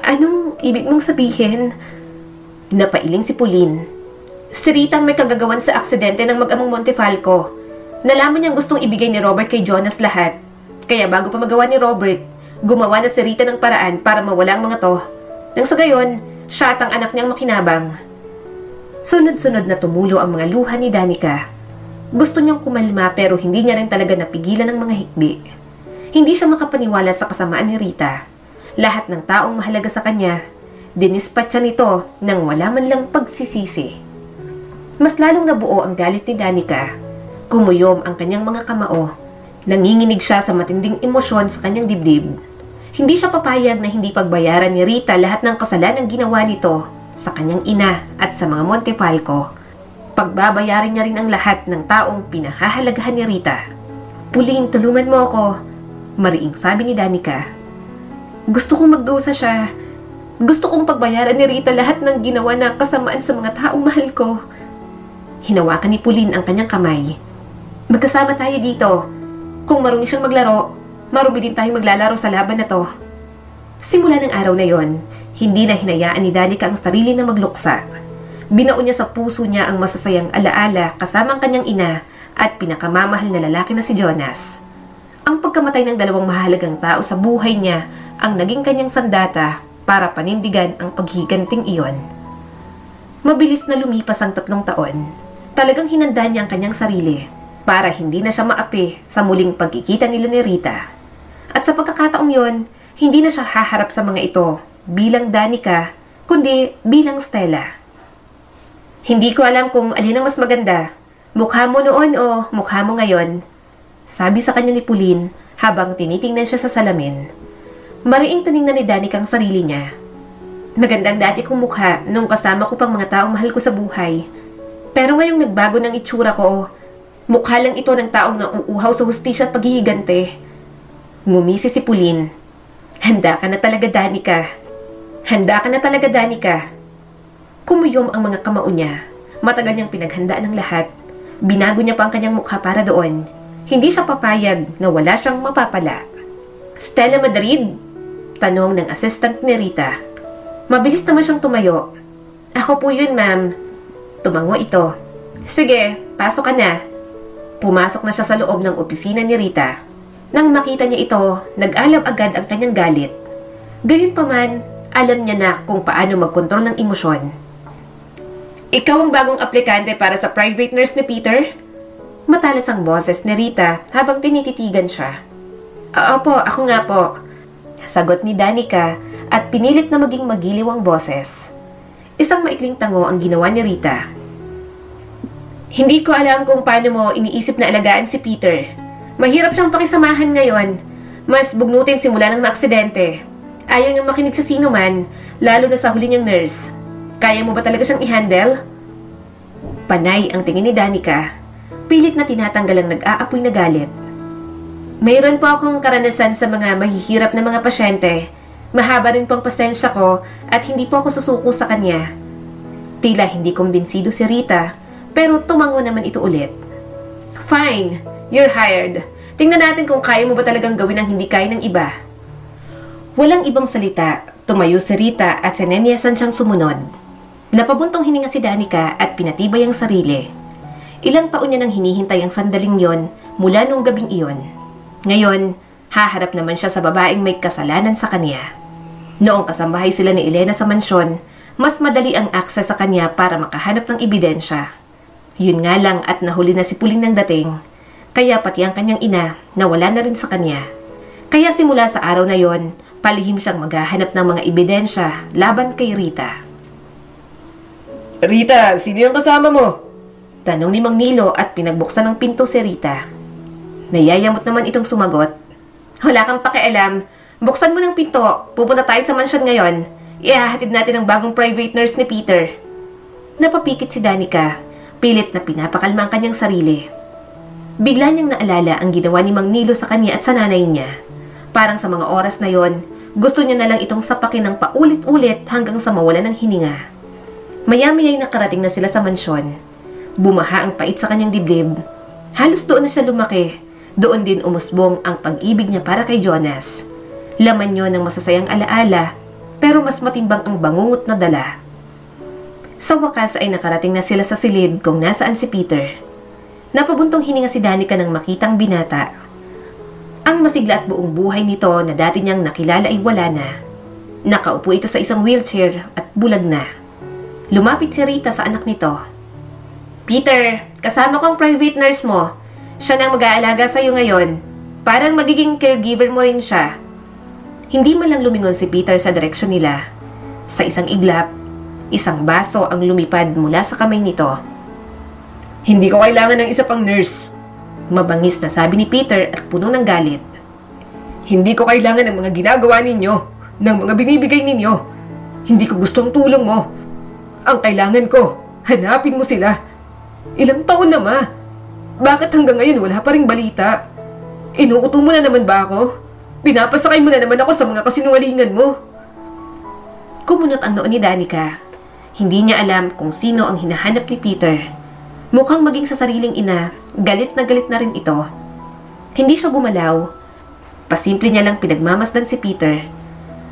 Anong ibig mong sabihin? Napailing si Pauline. Si Rita ang may kagagawan sa aksidente ng mag-amang Montefalco. Nalaman niyang gustong ibigay ni Robert kay Jonas lahat. Kaya bago pa magawa ni Robert, gumawa na si Rita ng paraan para mawala ang mga to. Nang sa gayon, siya at ang anak niyang makinabang. Sunod-sunod na tumulo ang mga luha ni Danica. Gusto niyang kumalma pero hindi niya rin talaga napigilan ng mga hikbi. Hindi siya makapaniwala sa kasamaan ni Rita. Lahat ng taong mahalaga sa kanya, dinispatcha nito nang wala man lang pagsisisi. Mas lalong nabuo ang galit ni Danica. Kumuyom ang kanyang mga kamao. Nanginginig siya sa matinding emosyon sa kanyang dibdib. Hindi siya papayag na hindi pagbayaran ni Rita lahat ng kasalanang ginawa nito sa kanyang ina at sa mga Montefalco. Pagbabayarin niya rin ang lahat ng taong pinahahalagahan ni Rita. Pauline, tulungan mo ako, mariing sabi ni Danica. Gusto kong magdusa siya. Gusto kong pagbayaran ni Rita lahat ng ginawa na kasamaan sa mga taong mahal ko. Hinawakan ni Pauline ang kanyang kamay. Magkasama tayo dito. Kung marumi siyang maglaro, marumi din tayong maglalaro sa laban na to. Simula ng araw na yon, hindi na hinayaan ni Danica ang sarili na magluksa. Binaon niya sa puso niya ang masasayang alaala kasama ang kanyang ina at pinakamamahal na lalaki na si Jonas. Ang pagkamatay ng dalawang mahalagang tao sa buhay niya ang naging kanyang sandata para panindigan ang paghiganting iyon. Mabilis na lumipas ang 3 taon. Talagang hinanda niya ang kanyang sarili para hindi na siya maapi sa muling pagkikita nila ni Rita. At sa pagkakataong yon, hindi na siya haharap sa mga ito bilang Danica, kundi bilang Stella. Hindi ko alam kung alin ang mas maganda, mukha mo noon o mukha mo ngayon, sabi sa kanya ni Pauline habang tinitingnan siya sa salamin. Mariing tiningnan ni Danica ang sarili niya. Magandang dati kong mukha nung kasama ko pang mga taong mahal ko sa buhay. Pero ngayong nagbago ng itsura ko, mukha lang ito ng taong nauuhaw sa hustisya at paghihigante. Ngumisi si Pauline. Handa ka na talaga, Danica. Handa ka na talaga, Danica. Kumuyom ang mga kamao niya. Matagal niyang pinaghandaan ng lahat. Binago niya pa ang kanyang mukha para doon. Hindi siya papayag na wala siyang mapapala. Stella Madrid? Tanong ng assistant ni Rita. Mabilis naman siyang tumayo. Ako po yun, ma'am. Tumango ito. Sige, pasok ka na. Pumasok na siya sa loob ng opisina ni Rita. Nang makita niya ito, nag-alab agad ang kanyang galit. Gayunpaman, alam niya na kung paano magkontrol ng emosyon. Ikaw ang bagong aplikante para sa private nurse ni Peter? Matalas ang boses ni Rita habang tinititigan siya. Opo, ako nga po. Sagot ni Danica at pinilit na maging magiliw ang boses. Isang maikling tango ang ginawa ni Rita. Hindi ko alam kung paano mo iniisip na alagaan si Peter. Mahirap siyang pakisamahan ngayon. Mas bugnutin simula ng maaksidente. Ayaw niyang makinig sa sino man, lalo na sa huli niyang nurse. Kaya mo ba talaga siyang i-handle? Panay ang tingin ni Danica. Pilit na tinatanggal ang nag-aapoy na galit. Mayroon po akong karanasan sa mga mahihirap na mga pasyente. Mahaba rin po ang pasensya ko at hindi po ako susuko sa kanya. Tila hindi kumbinsido si Rita, pero tumango naman ito ulit. Fine, you're hired. Tingnan natin kung kaya mo ba talagang gawin ang hindi kaya ng iba. Walang ibang salita, tumayo si Rita at sinenyasan siyang sumunod. Napabuntong hininga si Danica at pinatibay ang sarili. Ilang taon niya nang hinihintay ang sandaling yon mula nung gabing iyon. Ngayon, haharap naman siya sa babaeng may kasalanan sa kanya. Noong kasambahay sila ni Elena sa mansyon, mas madali ang akses sa kanya para makahanap ng ebidensya. Yun nga lang at nahuli na si Puling ng dating, kaya pati ang kanyang ina nawala na rin sa kanya. Kaya simula sa araw na yon, palihim siyang maghahanap ng mga ebidensya laban kay Rita. Rita, sino yung kasama mo? Tanong ni Mang Nilo at pinagbuksan ng pinto si Rita. Nayayamot naman itong sumagot. Wala kang pakialam. Buksan mo ng pinto. Pupunta tayo sa mansyon ngayon. Ihahatid natin ang bagong private nurse ni Peter. Napapikit si Danica. Pilit na pinapakalma ang kanyang sarili. Bigla niyang naalala ang ginawa ni Mang Nilo sa kanya at sa nanay niya. Parang sa mga oras na yon, gusto niya na lang itong sapakin ng paulit-ulit hanggang sa mawala ng hininga. Maya-maya'y nakarating na sila sa mansyon. Bumaha ang pait sa kanyang dibdib. Halos doon na siya lumaki. Doon din umusbong ang pag-ibig niya para kay Jonas. Laman yon ng masasayang alaala, pero mas matimbang ang bangungot na dala. Sa wakas ay nakarating na sila sa silid kung nasaan si Peter. Napabuntong hininga si Danica nang makitang binata. Ang masigla at buong buhay nito na dati niyang nakilala ay wala na. Nakaupo ito sa isang wheelchair at bulag na. Lumapit si Rita sa anak nito. Peter, kasama ko ang private nurse mo. Siya nang mag-aalaga sa'yo ngayon. Parang magiging caregiver mo rin siya. Hindi man lang lumingon si Peter sa direksyon nila. Sa isang iglap, isang baso ang lumipad mula sa kamay nito. Hindi ko kailangan ng isa pang nurse. Mabangis na sabi ni Peter at puno ng galit. Hindi ko kailangan ng mga ginagawa ninyo, ng mga binibigay ninyo. Hindi ko gusto ang tulong mo. Ang kailangan ko, hanapin mo sila. Ilang taon na ma? Bakit hanggang ngayon wala pa ring balita? Inuuto mo na naman ba ako? Pinapasakay mo na naman ako sa mga kasinungalingan mo. Kumunot ang noo ni Danica. Hindi niya alam kung sino ang hinahanap ni Peter. Mukhang maging sa sariling ina, galit na rin ito. Hindi siya gumalaw. Pasimple niya lang pinagmamasdan si Peter.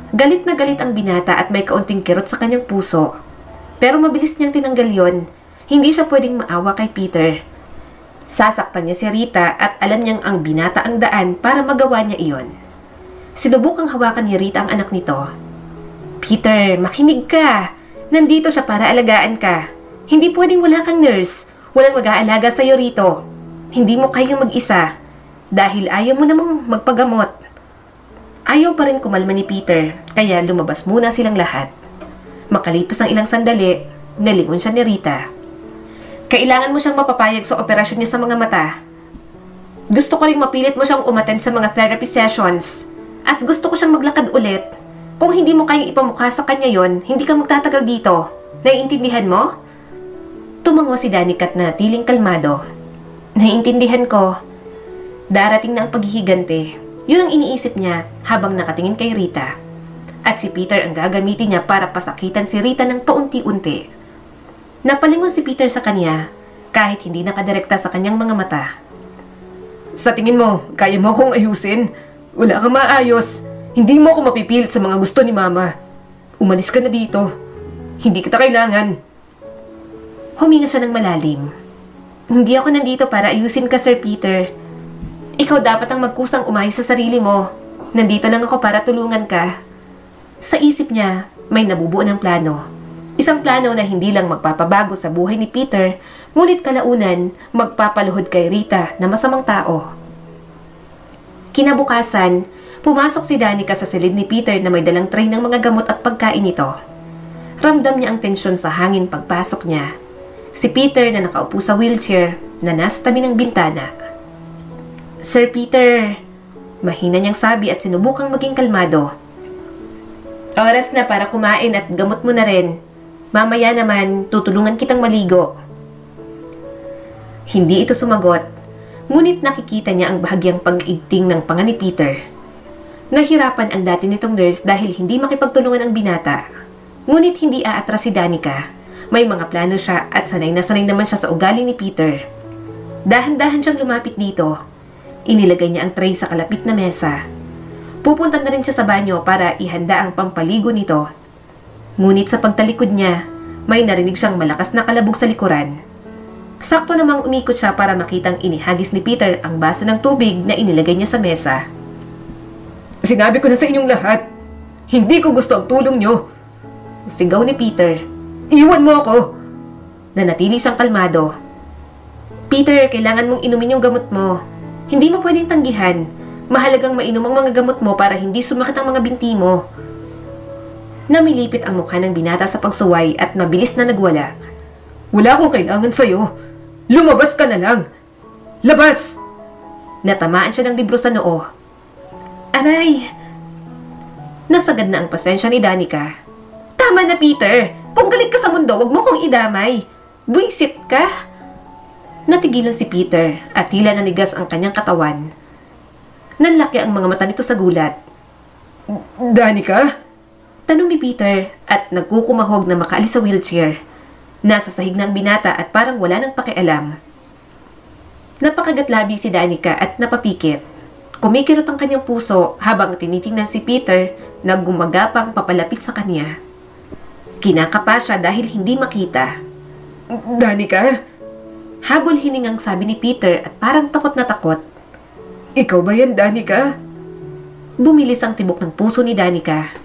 Galit na galit ang binata at may kaunting kirot sa kanyang puso. Pero mabilis niyang tinanggal yon. Hindi siya pwedeng maawa kay Peter. Sasaktan niya si Rita at alam niyang ang binata ang daan para magawa niya iyon. Sinubukang hawakan ni Rita ang anak nito. Peter, makinig ka. Nandito siya para alagaan ka. Hindi pwedeng wala kang nurse. Walang mag-aalaga sa'yo rito. Hindi mo kayang mag-isa. Dahil ayaw mo namang magpagamot. Ayaw pa rin kumalma ni Peter, kaya lumabas muna silang lahat. Makalipas ang ilang sandali, nalingon siya ni Rita. Kailangan mo siyang mapapayag sa operasyon niya sa mga mata. Gusto ko rin mapilit mo siyang umattend sa mga therapy sessions. At gusto ko siyang maglakad ulit. Kung hindi mo kayang ipamukha sa kanya yon, hindi ka magtatagal dito. Naiintindihan mo? Tumango si Danica na tiling kalmado. Naiintindihan ko. Darating na ang paghihigante. Yun ang iniisip niya habang nakatingin kay Rita. At si Peter ang gagamitin niya para pasakitan si Rita ng paunti-unti. Napalingon si Peter sa kanya kahit hindi nakadirekta sa kanyang mga mata. Sa tingin mo, kaya mo akong ayusin? Wala kang maayos. Hindi mo ako mapipilit sa mga gusto ni Mama. Umalis ka na dito. Hindi kita kailangan. Huminga siya ng malalim. Hindi ako nandito para ayusin ka, Sir Peter. Ikaw dapat ang magkusang umayos sa sarili mo. Nandito lang ako para tulungan ka. Sa isip niya, may nabubuo ng plano. Isang plano na hindi lang magpapabago sa buhay ni Peter, ngunit kalaunan magpapaluhod kay Rita na masamang tao. Kinabukasan, pumasok si Danica sa silid ni Peter na may dalang tray ng mga gamot at pagkain nito. Ramdam niya ang tensyon sa hangin pagpasok niya. Si Peter na nakaupo sa wheelchair na nasa tabi ng bintana. Sir Peter, mahina niyang sabi at sinubukang maging kalmado. Oras na para kumain at gamot mo na rin. Mamaya naman, tutulungan kitang maligo. Hindi ito sumagot, ngunit nakikita niya ang bahagyang pag-igting ng panga ni Peter. Nahirapan ang dati nitong nurse dahil hindi makipagtulungan ang binata. Ngunit hindi aatras si Danica. May mga plano siya at sanay na sanay naman siya sa ugali ni Peter. Dahan-dahan siyang lumapit dito. Inilagay niya ang tray sa kalapit na mesa. Pupunta na rin siya sa banyo para ihanda ang pampaligo nito. Ngunit sa pagtalikod niya, may narinig siyang malakas na kalabog sa likuran. Sakto namang umikot siya para makitang inihagis ni Peter ang baso ng tubig na inilagay niya sa mesa. Sinabi ko na sa inyong lahat, hindi ko gusto ang tulong niyo. Sigaw ni Peter. Iwan mo ako! Nanatili siyang kalmado. Peter, kailangan mong inumin yung gamot mo. Hindi mo pwedeng tanggihan. Mahalagang mainom ang mga gamot mo para hindi sumakit ang mga binti mo. Namilipit ang mukha ng binata sa pagsuway at mabilis na nagwala. Wala akong kailangan sa'yo. Lumabas ka na lang. Labas! Natamaan siya ng libro sa noo. Aray! Nasagad na ang pasensya ni Danica. Tama na, Peter! Kung galit ka sa mundo, wag mo kong idamay. Buisit ka! Natigilan si Peter at tila nanigas ang kanyang katawan. Nanlaki ang mga mata nito sa gulat. Danica? Tanong ni Peter at nagkukumahog na makaalis sa wheelchair. Nasa sahig ng binata at parang wala nang pakialam. Napakagatlabi si Danica at napapikit. Kumikirot ang kanyang puso habang tinitingnan si Peter na gumagapang papalapit sa kanya. Kinakapa siya dahil hindi makita. Danica? Habol hiningang sabi ni Peter at parang takot na takot. Ikaw ba yan, Danica? Bumilis ang tibok ng puso ni Danica.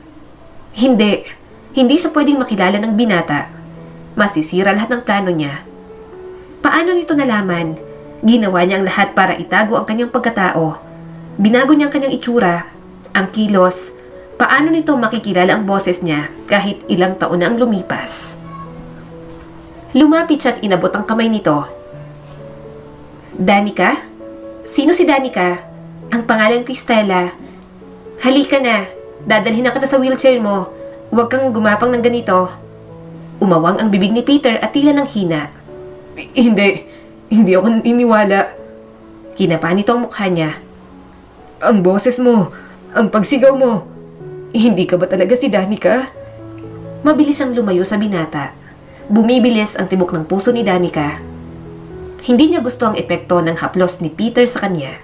Hindi. Hindi siya pwedeng makilala ng binata. Masisira lahat ng plano niya. Paano nito nalaman? Ginawa niya ang lahat para itago ang kanyang pagkatao. Binago niya ang kanyang itsura, ang kilos. Paano nito makikilala ang boses niya kahit ilang taon na ang lumipas? Lumapit siya at inabot ang kamay nito. Danica? Sino si Danica? Ang pangalan ko Stella. Halika na. Dadalhin na kita sa wheelchair mo. Huwag kang gumapang ng ganito. Umawang ang bibig ni Peter at tila ng hina. Hindi ako iniwala. Kinapa nito ang mukha niya. Ang boses mo, ang pagsigaw mo. Hindi ka ba talaga si Danica? Mabilis siyang lumayo sa binata. Bumibilis ang tibok ng puso ni Danica. Hindi niya gusto ang epekto ng haplos ni Peter sa kanya.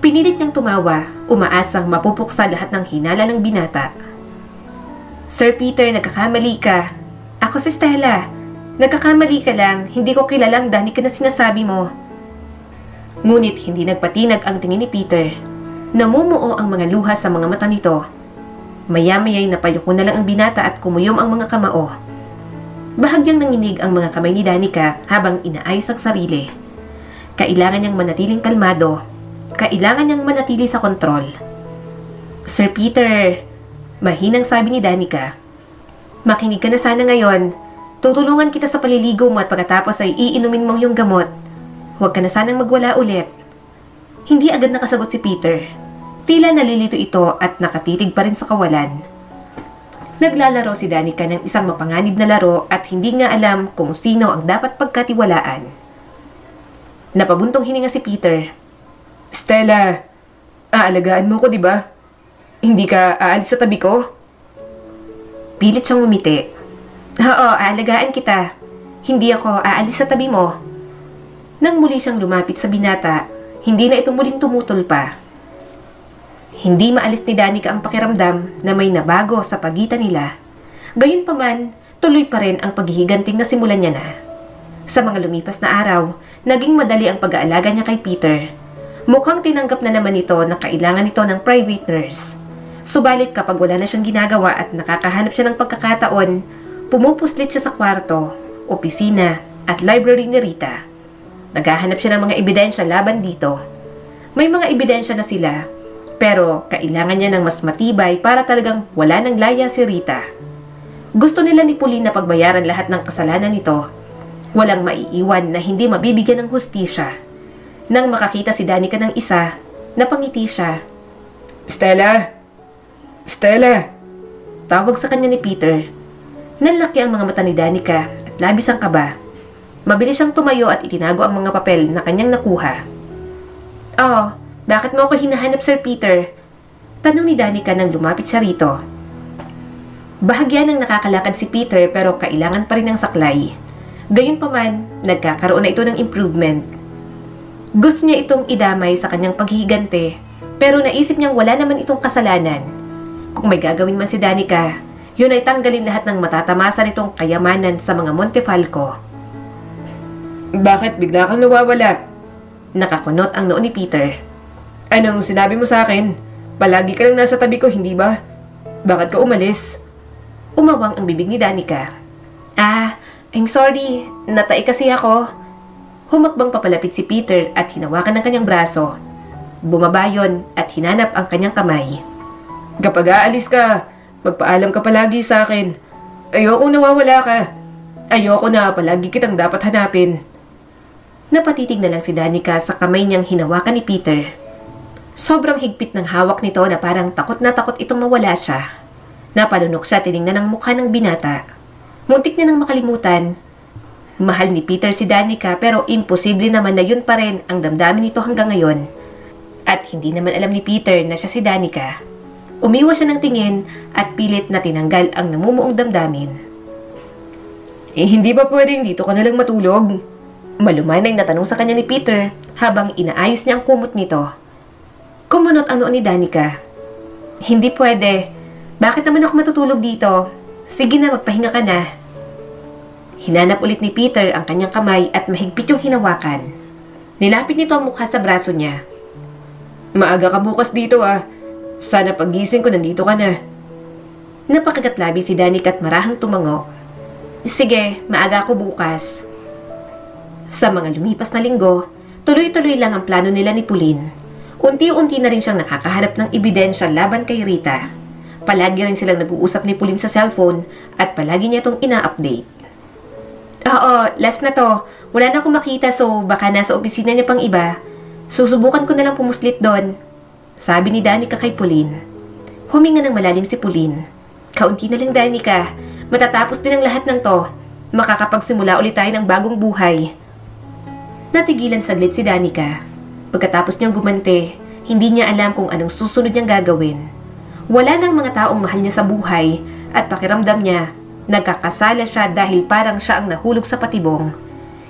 Pinilit niyang tumawa, umaasang mapupuksa lahat ng hinala ng binata. Sir Peter, nagkakamali ka. Ako si Stella. Nagkakamali ka lang, hindi ko kilalang Danica na sinasabi mo. Ngunit hindi nagpatinag ang tingin ni Peter. Namumuo ang mga luha sa mga mata nito. Maya-maya'y napayuko na lang ang binata at kumuyom ang mga kamao. Bahagyang nanginig ang mga kamay ni Danica habang inaayos ang sarili. Kailangan niyang manatiling kalmado. Kailangan niyang manatili sa kontrol. Sir Peter, mahinang sabi ni Danica. Makinig ka na sana ngayon. Tutulungan kita sa paliligo mo at pagkatapos ay iinumin mong yung gamot. Huwag ka na sanang magwala ulit. Hindi agad nakasagot si Peter. Tila nalilito ito at nakatitig pa rin sa kawalan. Naglalaro si Danica ng isang mapanganib na laro at hindi nga alam kung sino ang dapat pagkatiwalaan. Napabuntong hininga si Peter. Stella, aalagaan mo ko, di ba? Hindi ka aalis sa tabi ko? Pilit siyang umiti. Oo, aalagaan kita. Hindi ako aalis sa tabi mo. Nang muli siyang lumapit sa binata, hindi na ito muling tumutol pa. Hindi maalis ni Danica ang pakiramdam na may nabago sa pagitan nila. Gayunpaman, tuloy pa rin ang paghihiganting na simulan niya na. Sa mga lumipas na araw, naging madali ang pag-aalaga niya kay Peter. Mukhang tinanggap na naman ito na kailangan nito ng private nurse. Subalit kapag wala na siyang ginagawa at nakakahanap siya ng pagkakataon, pumupuslit siya sa kwarto, opisina at library ni Rita. Naghahanap siya ng mga ebidensya laban dito. May mga ebidensya na sila, pero kailangan niya ng mas matibay para talagang wala ng laya si Rita. Gusto nila ni Pauline na pagbayaran lahat ng kasalanan nito. Walang maiiwan na hindi mabibigyan ng hustisya. Nang makakita si Danica ng isa, napangiti siya. Stella! Stella! Tawag sa kanya ni Peter. Nanlaki ang mga mata ni Danica at labis ang kaba. Mabilis siyang tumayo at itinago ang mga papel na kanyang nakuha. Oh, bakit mo ako hinahanap, Sir Peter? Tanong ni Danica nang lumapit siya rito. Bahagya nang nakakalakad si Peter pero kailangan pa rin ng saklay. Gayunpaman, nagkakaroon na ito ng improvement. Gusto niya itong idamay sa kanyang paghihigante, pero naisip niyang wala naman itong kasalanan. Kung may gagawin man si Danica, yun ay tanggalin lahat ng matatamasa nitong kayamanan sa mga Montefalco. Bakit bigla kang nawawala? Nakakunot ang noo ni Peter. Anong sinabi mo sa akin? Palagi ka lang nasa tabi ko, hindi ba? Bakit ka umalis? Umawang ang bibig ni Danica. I'm sorry. Natai kasi ako. Humakbang papalapit si Peter at hinawakan ng kanyang braso. Bumaba yon at hinanap ang kanyang kamay. Kapag aalis ka, magpaalam ka palagi sa akin. Ayoko nawawala ka. Ayoko na palagi kitang dapat hanapin. Napatitig na lang si Danica sa kamay niyang hinawakan ni Peter. Sobrang higpit ng hawak nito na parang takot na takot itong mawala siya. Napalunok siya tiningnan ang mukha ng binata. Muntik na nang makalimutan. Mahal ni Peter si Danica pero imposible naman na yun pa rin ang damdamin nito hanggang ngayon. At hindi naman alam ni Peter na siya si Danica. Umiwas siya ng tingin at pilit na tinanggal ang namumuong damdamin. Hindi ba pwedeng dito ka nalang matulog? Malumanay na tanong sa kanya ni Peter habang inaayos niya ang kumot nito. Kumunot ang noo ni Danica. Hindi pwede. Bakit naman ako matutulog dito? Sige na, magpahinga ka na. Hinanap ulit ni Peter ang kanyang kamay at mahigpit yung hinawakan. Nilapit nito ang mukha sa braso niya. Maaga ka bukas dito Sana paggising ko nandito ka na. Napakagatlabi si Danica at marahang tumango. Sige, maaga ako bukas. Sa mga lumipas na linggo, tuloy-tuloy lang ang plano nila ni Pauline. Unti-unti na rin siyang nakakahanap ng ebidensya laban kay Rita. Palagi rin silang nag-uusap ni Pauline sa cellphone at palagi niya itong ina-update. Oo, last na to. Wala na akong makita so baka nasa opisina niya pang iba. Susubukan ko na lang pumuslit doon. Sabi ni Danica kay Pauline. Huminga ng malalim si Pauline. Kaunti na lang, Danica. Matatapos din ang lahat ng to. Makakapagsimula ulit tayo ng bagong buhay. Natigilan saglit si Danica. Pagkatapos niyang gumante, hindi niya alam kung anong susunod niyang gagawin. Wala nang mga taong mahal niya sa buhay at pakiramdam niya, nagkakasala siya dahil parang siya ang nahulog sa patibong.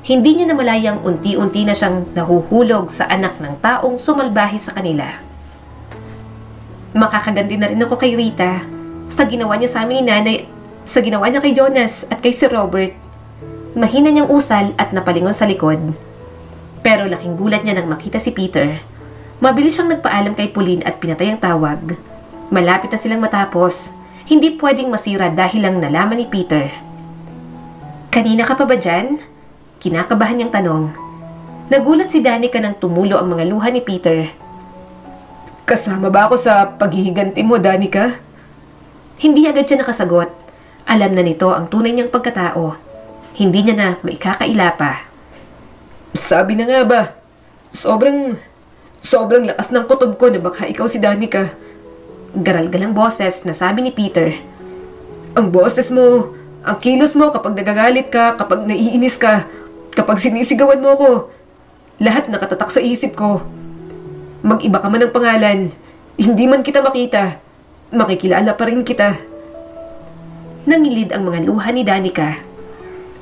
Hindi niya namalayang unti-unti na siyang nahuhulog sa anak ng taong sumalbahe sa kanila. Makakaganti na rin ako kay Rita sa ginawa niya sa amin ni Nanay, sa ginawa niya kay Jonas at kay Sir Robert. Mahina niyang usal at napalingon sa likod. Pero laking gulat niya nang makita si Peter. Mabilis siyang nagpaalam kay Pauline at pinatay ang tawag. Malapit na silang matapos. Hindi pwedeng masira dahil lang nalaman ni Peter. Kanina ka pa ba dyan? Kinakabahan niyang tanong. Nagulat si Danica nang tumulo ang mga luha ni Peter. Kasama ba ako sa paghihiganti mo, Danica? Hindi agad siya nakasagot. Alam na nito ang tunay niyang pagkatao. Hindi niya na maikakaila pa. Sabi na nga ba, sobrang lakas ng kutob ko na baka ikaw si Danica. Garal-galang boses na sabi ni Peter. Ang boses mo, ang kilos mo kapag nagagalit ka, kapag naiinis ka, kapag sinisigawan mo ko, lahat nakatatak sa isip ko. Mag-iba ka man ng pangalan, hindi man kita makita, makikilala pa rin kita. Nangilid ang mga luha ni Danica.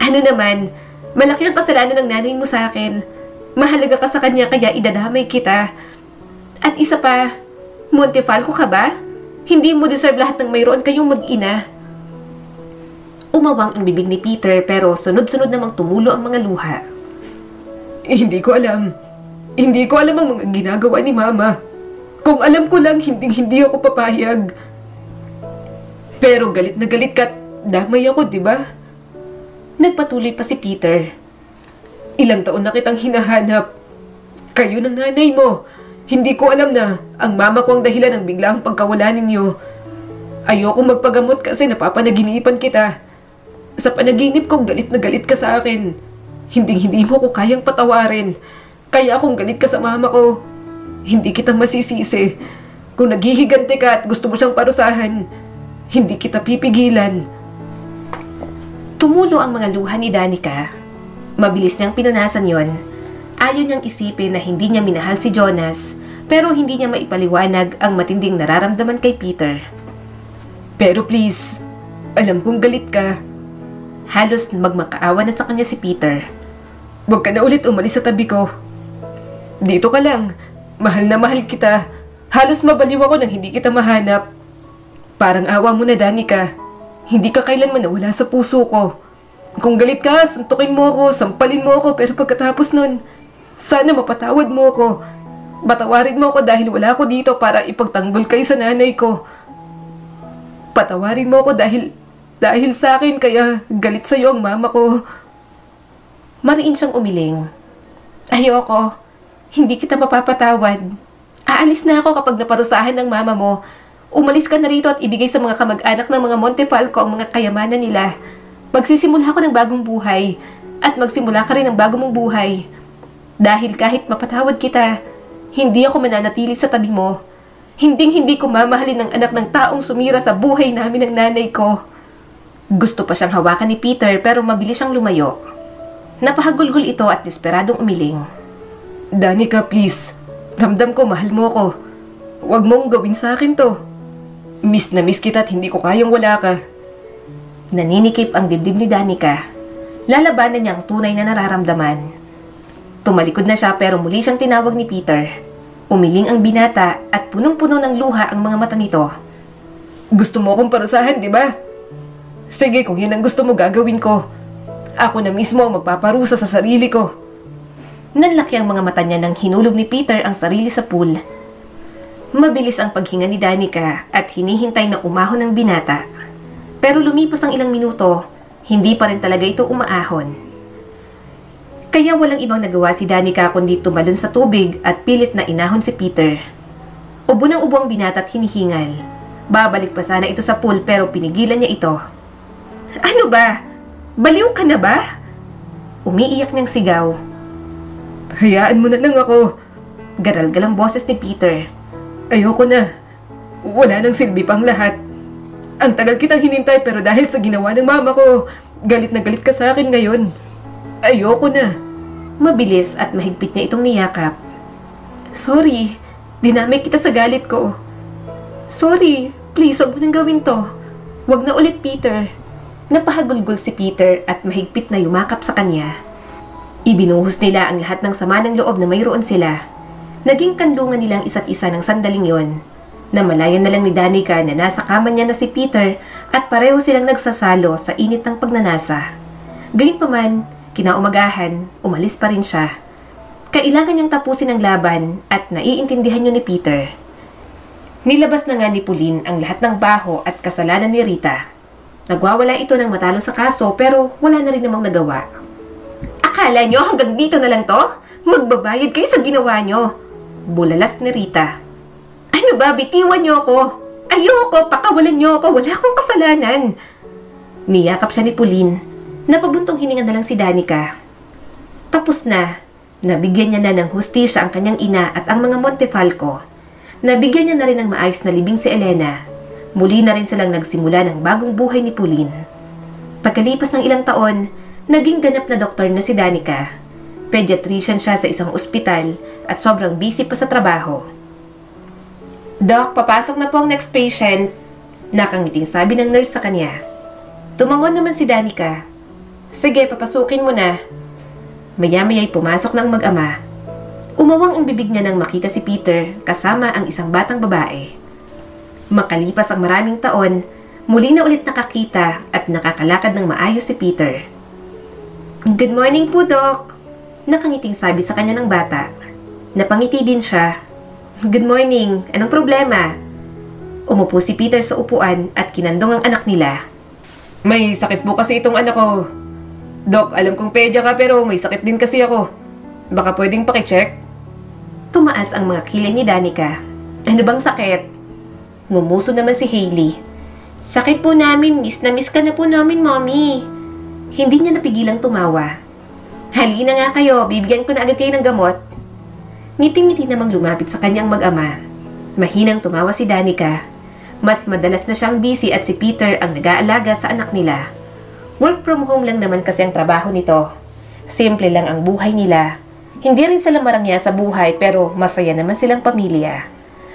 Ano naman, malaki ang kasalanan ng nanay mo sa akin. Mahalaga ka sa kanya kaya idadamay kita. At isa pa, Montefalco ka ba? Hindi mo deserve lahat ng mayroon kayong mag-ina. Umawang ang bibig ni Peter pero sunod-sunod namang tumulo ang mga luha. Hindi ko alam. Hindi ko alam ang mga ginagawa ni Mama. Kung alam ko lang, hindi ako papayag. Pero galit na galit ka at damay ako, di ba? Nagpatuloy pa si Peter. Ilang taon na kitang hinahanap. Kayo ng nanay mo. Hindi ko alam na ang mama ko ang dahilan ng biglaang pagkawala ninyo. Ayoko magpagamot kasi napapanaginipan kita. Sa panaginip ko, galit na galit ka sa akin. Hindi mo ko kayang patawarin. Kaya kung galit ka sa mama ko, hindi kita masisisi. Kung naghihiganti ka at gusto mo siyang parusahan, hindi kita pipigilan. Tumulo ang mga luha ni Danica. Mabilis niyang pinunasan yon. Ayaw niyang isipin na hindi niya minahal si Jonas, pero hindi niya maipaliwanag ang matinding nararamdaman kay Peter. Pero please, alam kong galit ka. Halos magmakaawa na sa kanya si Peter. Huwag ka na ulit umalis sa tabi ko. Dito ka lang. Mahal na mahal kita. Halos mabaliw ako nang hindi kita mahanap. Parang awa mo na, Danica. Hindi ka kailanman nawala sa puso ko. Kung galit ka, suntukin mo ako, sampalin mo ako, pero pagkatapos nun, sana mapatawad mo ako. Patawarin mo ako dahil wala ako dito para ipagtanggol kayo sa nanay ko. Patawarin mo ako dahil sa akin kaya galit sa'yo ang mama ko. Mariin siyang umiling. Ayoko. Hindi kita mapapatawad. Aalis na ako kapag naparusahan ng mama mo. Umalis ka na rito at ibigay sa mga kamag-anak ng mga Montefalco ang mga kayamanan nila. Magsisimula ako ng bagong buhay. At magsimula ka rin ng bagong mong buhay. Dahil kahit mapatawad kita, hindi ako mananatili sa tabi mo. Hindi ko mamahalin ng anak ng taong sumira sa buhay namin ng nanay ko. Gusto pa siyang hawakan ni Peter pero mabilis siyang lumayo. Napahagulgol ito at desperadong umiling. Danica, please. Ramdam ko mahal mo ko. Huwag mong gawin sa akin to. Miss na miss kita at hindi ko kayang wala ka. Naninikip ang dibdib ni Danica. Lalabanan niya ang tunay na nararamdaman. Tumalikod na siya pero muli siyang tinawag ni Peter. Umiling ang binata at punong-puno ng luha ang mga mata nito. Gusto mo akong parusahan, di ba? Sige, kung yan ang gusto mo gagawin ko. Ako na mismo ang magpaparusa sa sarili ko. Nanlaki ang mga mata niya nang hinulog ni Peter ang sarili sa pool. Mabilis ang paghinga ni Danica at hinihintay na umahon ng binata. Pero lumipas ang ilang minuto, hindi pa rin talaga ito umaahon. Kaya walang ibang nagawa si Danica kundi tumalon sa tubig at pilit na inahon si Peter. Ubo ng ubo ang binata at hinihingal. Babalik pa sana ito sa pool pero pinigilan niya ito. Ano ba? Baliw ka na ba? Umiiyak niyang sigaw. Hayaan mo na lang ako. Garal-gal ang boses ni Peter. Ayoko na. Wala nang silbi pang lahat. Ang tagal kitang hinintay pero dahil sa ginawa ng mama ko, galit na galit ka sa akin ngayon. Ayoko na. Mabilis at mahigpit niya itong niyakap. Sorry, dinamay kita sa galit ko. Sorry, please huwag mo nang gawin to. Huwag na ulit, Peter. Napahagulgol si Peter at mahigpit na yumakap sa kanya. Ibinuhos nila ang lahat ng sama ng loob na mayroon sila. Naging kanlungan nilang isa't isa ng sandaling yon. Namalayan na lang ni Danica na nasa kama niya na si Peter at pareho silang nagsasalo sa init ng pagnanasa. Gayunpaman, kinaumagahan, umalis pa rin siya. Kailangan niyang tapusin ang laban at naiintindihan niyo ni Peter. Nilabas na nga ni Pauline ang lahat ng baho at kasalanan ni Rita. Nagwawala ito ng matalo sa kaso pero wala na rin namang nagawa. Akala niyo hanggang dito na lang to? Magbabayad kayo sa ginawa niyo. Bulalas ni Rita. Ano ba? Bitiwan niyo ako. Ayoko, pakawalan niyo ako. Wala akong kasalanan. Niyakap siya ni Pauline. Napabuntong hininga na lang si Danica. Tapos na. Nabigyan niya na ng hustisya ang kanyang ina at ang mga Montefalco. Nabigyan niya na rin ng maayos na libing si Elena. Muli na rin silang nagsimula ng bagong buhay ni Pauline. Pagkalipas ng ilang taon, naging ganap na doktor na si Danica. Pediatrician siya sa isang ospital at sobrang busy pa sa trabaho. Doc, papasok na po ang next patient. Nakangiting sabi ng nurse sa kanya. Tumangon naman si Danica. Sige, papasukin mo na. Maya-maya'y pumasok ng mag-ama. Umawang ang bibig niya nang makita si Peter kasama ang isang batang babae. Makalipas ang maraming taon, muli na ulit nakakita at nakakalakad ng maayos si Peter. Good morning po, Doc. Nakangiting sabi sa kanya ng bata. Napangiti din siya. Good morning. Anong problema? Umupo si Peter sa upuan at kinandong ang anak nila. May sakit po kasi itong anak ko. Doc, alam kong pedya ka pero may sakit din kasi ako. Baka pwedeng pakicheck? Tumaas ang mga kilay ni Danica. Ano bang sakit? Ngumuso naman si Hailey. Sakit po namin, miss na miss ka na po namin, Mommy. Hindi niya napigilang tumawa. Halina nga kayo, bibigyan ko na agad kayo ng gamot. Ngiting-ngiti namang lumapit sa kanyang mag-ama. Mahinang tumawa si Danica. Mas madalas na siyang busy at si Peter ang nag-aalaga sa anak nila. Work from home lang naman kasi ang trabaho nito. Simple lang ang buhay nila. Hindi rin sila marangya sa buhay pero masaya naman silang pamilya.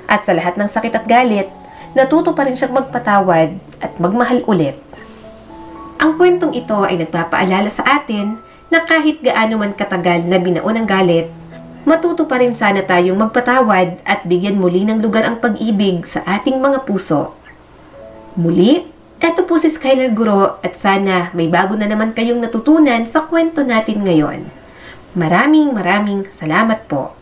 At sa lahat ng sakit at galit, natuto pa rin siyang magpatawad at magmahal ulit. Ang kwentong ito ay nagpapaalala sa atin na kahit gaano man katagal na binaon ang galit, matuto pa rin sana tayong magpatawad at bigyan muli ng lugar ang pag-ibig sa ating mga puso. Muli, eto po si Skylar Guro at sana may bago na naman kayong natutunan sa kwento natin ngayon. Maraming salamat po.